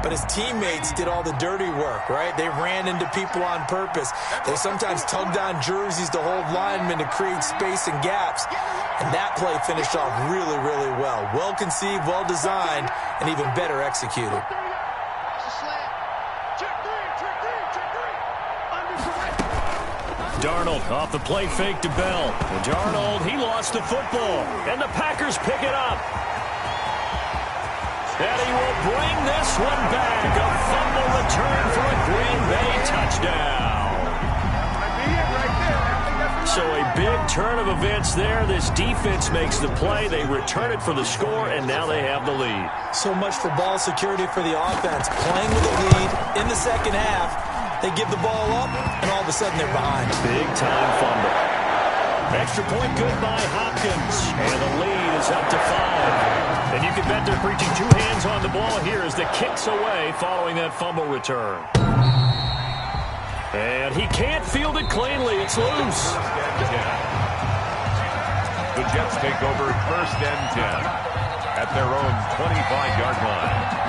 But his teammates did all the dirty work, right? They ran into people on purpose. They sometimes tugged on jerseys to hold linemen to create space and gaps. And that play finished off really, really well. Well conceived, well designed, and even better executed. Darnold off the play fake to Bell. And Darnold, he lost the football. And the Packers pick it up. And he will bring this one back. A fumble return for a Green Bay touchdown. So a big turn of events there. This defense makes the play. They return it for the score, and now they have the lead. So much for ball security for the offense. Playing with a lead in the second half. They give the ball up, and all of a sudden they're behind. Big-time fumble. Extra point good by Hopkins. And the lead is up to 5. And you can bet they're preaching 2 hands on the ball here as the kick's away following that fumble return. And he can't field it cleanly. It's loose. The Jets take over 1st and 10 at their own 25-yard line.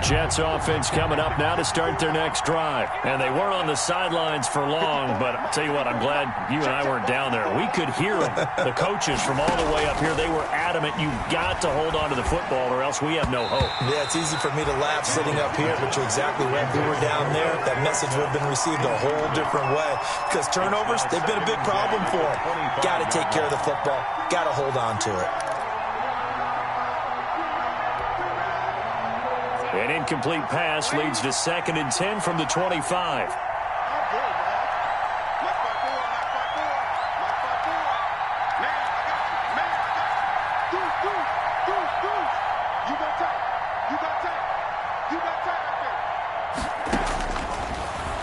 Jets offense coming up now to start their next drive. And they weren't on the sidelines for long, but I'll tell you what, I'm glad you and I weren't down there. We could hear them. The coaches from all the way up here, they were adamant. You've got to hold on to the football or else we have no hope. Yeah, it's easy for me to laugh sitting up here, but you're exactly right. If we were down there, that message would have been received a whole different way. Because turnovers, they've been a big problem for them. Got to take care of the football. Got to hold on to it. An incomplete pass leads to 2nd and 10 from the 25.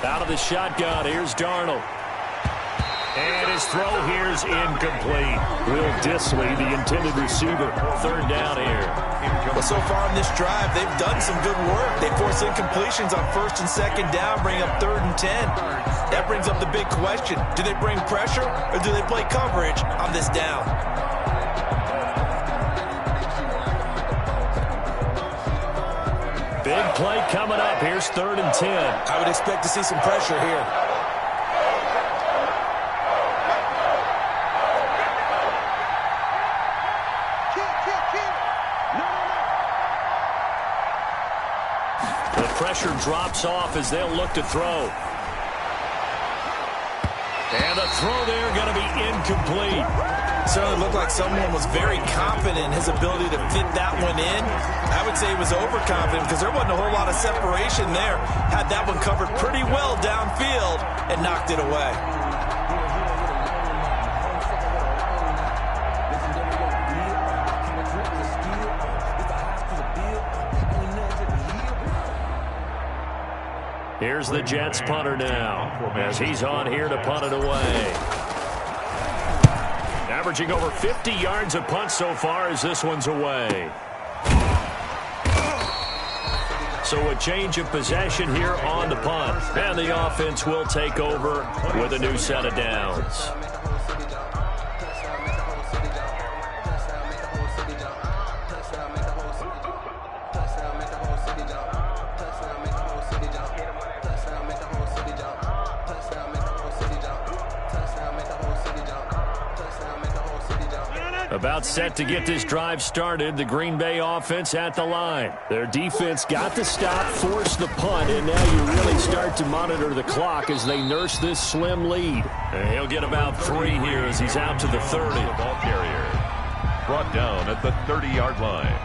Out of the shotgun, here's Darnold. And his throw here's incomplete. Will Dissly, the intended receiver, third down here. Well, so far on this drive, they've done some good work. They force incompletions on first and second down, bring up 3rd and 10. That brings up the big question. Do they bring pressure or do they play coverage on this down? Big play coming up. Here's 3rd and 10. I would expect to see some pressure here. Pressure drops off as they'll look to throw. And the throw there going to be incomplete. Certainly looked like someone was very confident in his ability to fit that one in. I would say he was overconfident because there wasn't a whole lot of separation there. Had that one covered pretty well downfield and knocked it away. Here's the Jets punter now as he's on here to punt it away. Averaging over 50 yards a punt so far as this one's away. So a change of possession here on the punt. And the offense will take over with a new set of downs. About set to get this drive started, the Green Bay offense at the line. Their defense got the stop, forced the punt, and now you really start to monitor the clock as they nurse this slim lead. And he'll get about 3 here as he's out to the 30. Ball carrier brought down at the 30-yard line.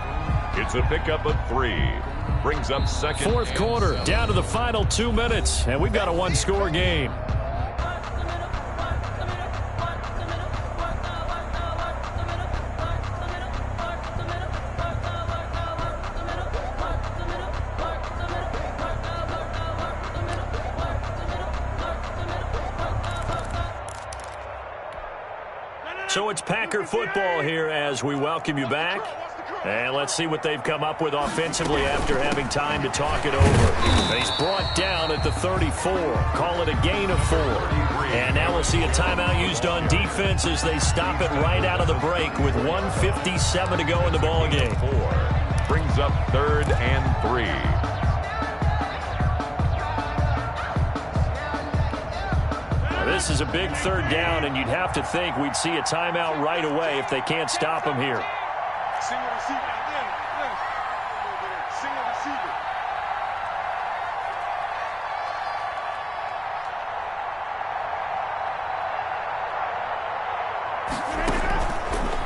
It's a pickup of 3. Brings up 2nd. 4th quarter, down to the final 2 minutes, and we've got a 1-score game. So it's Packer football here as we welcome you back. And let's see what they've come up with offensively after having time to talk it over. He's brought down at the 34. Call it a gain of 4. And now we'll see a timeout used on defense as they stop it right out of the break with 1:57 to go in the ballgame. 4. Brings up 3rd and 3. This is a big 3rd down, and you'd have to think we'd see a timeout right away if they can't stop him here. Single receiver. Single receiver.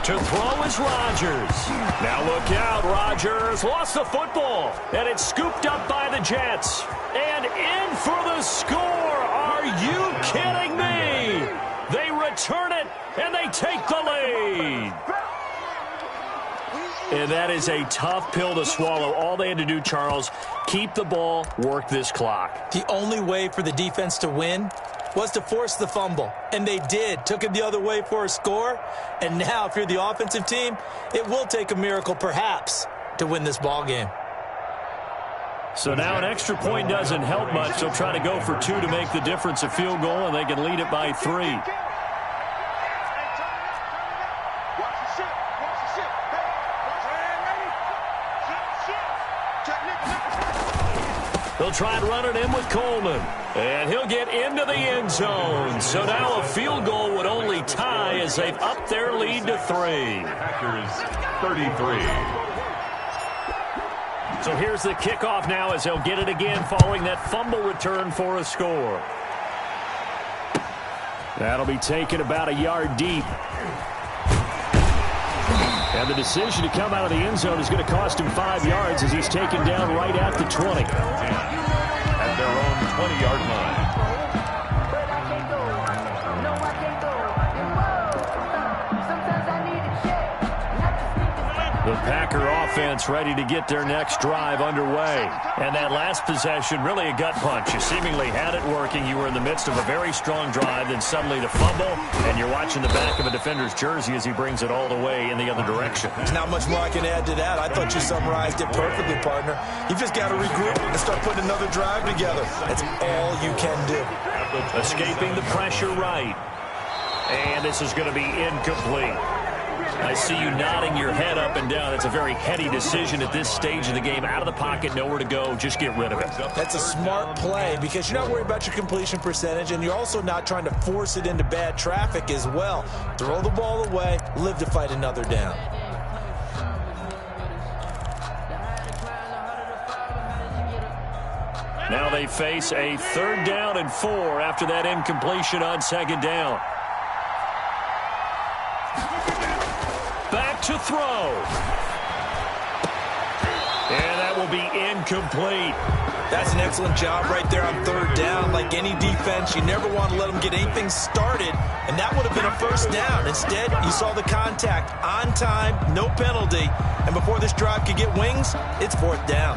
To throw is Rodgers. Now look out, Rodgers lost the football, and it's scooped up by the Jets. And in for the score. Are you kidding me? They return it, and they take the lead. And that is a tough pill to swallow. All they had to do, Charles, keep the ball, work this clock. The only way for the defense to win was to force the fumble, and they did. Took it the other way for a score, and now if you're the offensive team, it will take a miracle perhaps to win this ball game. So now an extra point doesn't help much. They'll try to go for 2 to make the difference a field goal, and they can lead it by 3. They'll try and run it in with Coleman. And he'll get into the end zone. So now a field goal would only tie as they've upped their lead to 3. Packers 33. So here's the kickoff now as they'll get it again following that fumble return for a score. That'll be taken about a yard deep. And the decision to come out of the end zone is going to cost him 5 yards as he's taken down right at the 20. At their own 20-yard line. The Packer offense ready to get their next drive underway. And that last possession, really a gut punch. You seemingly had it working. You were in the midst of a very strong drive, then suddenly the fumble, and you're watching the back of a defender's jersey as he brings it all the way in the other direction. There's not much more I can add to that. I thought you summarized it perfectly, partner. You just got to regroup and start putting another drive together. That's all you can do. Escaping the pressure right. And this is going to be incomplete. I see you nodding your head up and down. It's a very heady decision at this stage of the game. Out of the pocket, nowhere to go. Just get rid of it. That's a smart play because you're not worried about your completion percentage, and you're also not trying to force it into bad traffic as well. Throw the ball away, live to fight another down. Now they face a 3rd down and 4 after that incompletion on 2nd down. Back to throw. And that will be incomplete. That's an excellent job right there on 3rd down. Like any defense, you never want to let them get anything started, and that would have been a 1st down. Instead, you saw the contact on time, no penalty, and before this drive could get wings, it's 4th down.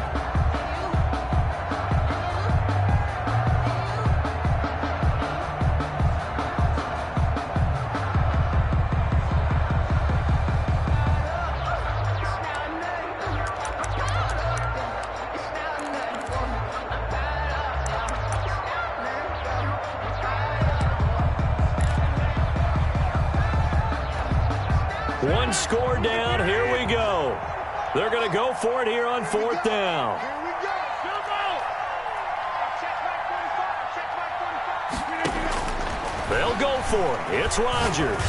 One score down. Here we go. They're going to go for it here on 4th down. Here we go. Field goal. Check back 45. They'll go for it. It's Rodgers.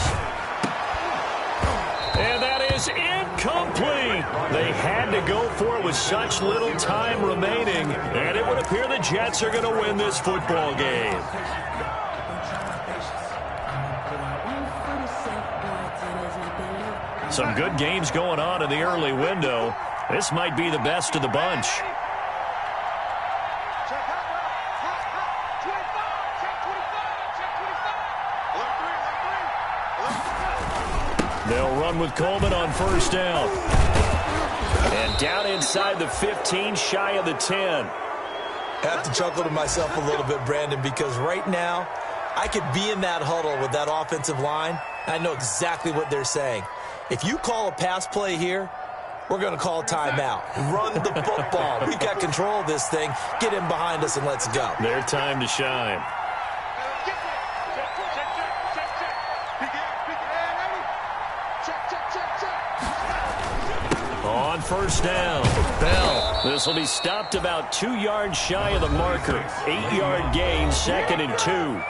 And that is incomplete. They had to go for it with such little time remaining. And it would appear the Jets are going to win this football game. Some good games going on in the early window. This might be the best of the bunch. They'll run with Coleman on 1st down. And down inside the 15, shy of the 10. I have to chuckle to myself a little bit, Brandon, because right now I could be in that huddle with that offensive line. I know exactly what they're saying. If you call a pass play here, we're going to call a timeout. Run the football. We've got control of this thing. Get in behind us and let's go. Their time to shine. On 1st down, Bell. This will be stopped about 2 yards shy of the marker. 8-yard gain, 2nd and 2.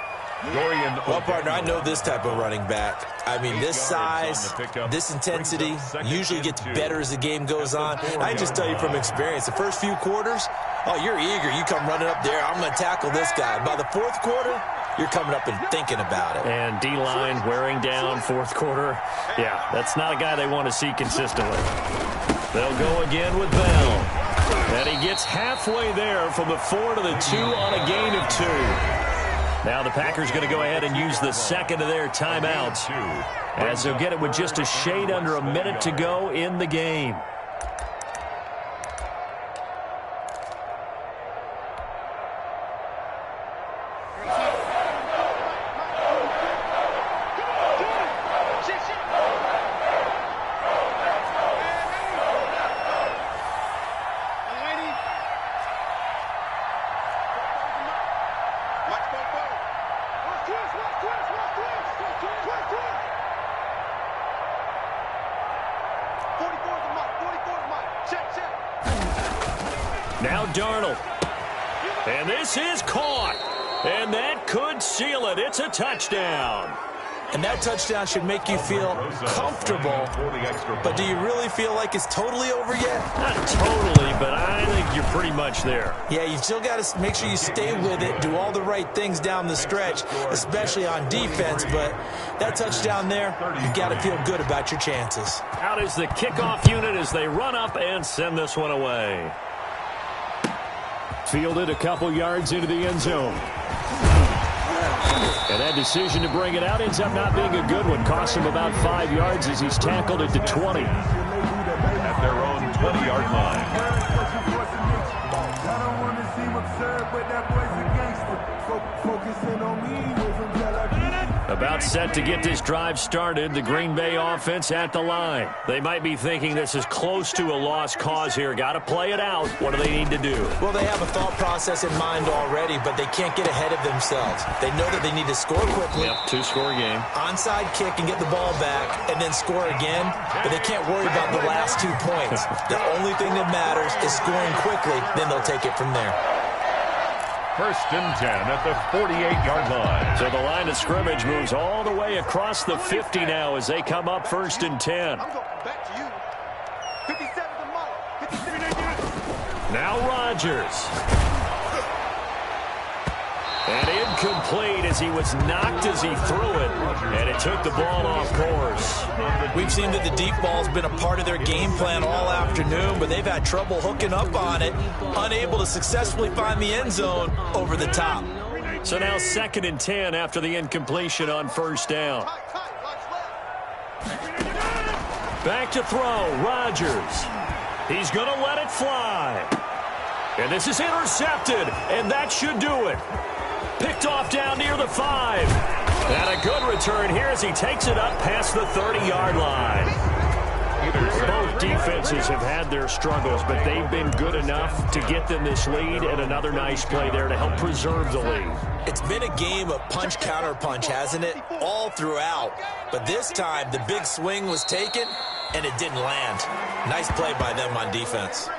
Well, partner, I know this type of running back. I mean, this size, this intensity usually gets better as the game goes on. I just tell you from experience, the first few quarters, oh, you're eager. You come running up there, I'm going to tackle this guy. By the 4th quarter, you're coming up and thinking about it. And D-line wearing down 4th quarter. Yeah, that's not a guy they want to see consistently. They'll go again with Bell. And he gets halfway there from the 4 to the 2 on a gain of 2. Now the Packers going to go ahead and use the 2nd of their timeouts, as they'll get it with just a shade under a minute to go in the game. Now Darnold. And this is caught. And that could seal it. It's a touchdown. And that touchdown should make you feel comfortable. But do you really feel like it's totally over yet? Not totally, but I think you're pretty much there. Yeah, you still got to make sure you stay with it, do all the right things down the stretch, especially on defense. But that touchdown there, you've got to feel good about your chances. Out is the kickoff unit as they run up and send this one away. Fielded a couple yards into the end zone. And that decision to bring it out ends up not being a good one. Cost him about 5 yards as he's tackled at the 20. 20-yard line. I don't want to seem absurd, but that boy's a gangster. Focusing on me, about set to get this drive started, the Green Bay offense at the line. They might be thinking this is close to a lost cause here. Got to play it out. What do they need to do? Well, they have a thought process in mind already, but they can't get ahead of themselves. They know that they need to score quickly. Yep, two-score game. Onside kick and get the ball back and then score again, but they can't worry about the last 2 points. The only thing that matters is scoring quickly, then they'll take it from there. 1st and 10 at the 48-yard line. So the line of scrimmage moves all the way across the 50 now as they come up 1st and 10. I'm going back to you. 57 to Mike. 57. Now Rodgers. And incomplete as he was knocked as he threw it. And it took the ball off course. We've seen that the deep ball's been a part of their game plan all afternoon, but they've had trouble hooking up on it, unable to successfully find the end zone over the top. So now 2nd and 10 after the incompletion on 1st down. Back to throw, Rodgers. He's going to let it fly. And this is intercepted, and that should do it. Picked off down near the 5. And a good return here as he takes it up past the 30-yard line. Both defenses have had their struggles, but they've been good enough to get them this lead, and another nice play there to help preserve the lead. It's been a game of punch-counter-punch, hasn't it? All throughout. But this time, the big swing was taken, and it didn't land. Nice play by them on defense.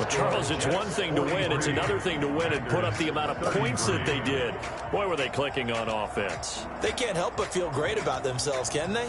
Charles, it's one thing to win. It's another thing to win and put up the amount of points that they did. Boy, were they clicking on offense. They can't help but feel great about themselves, can they?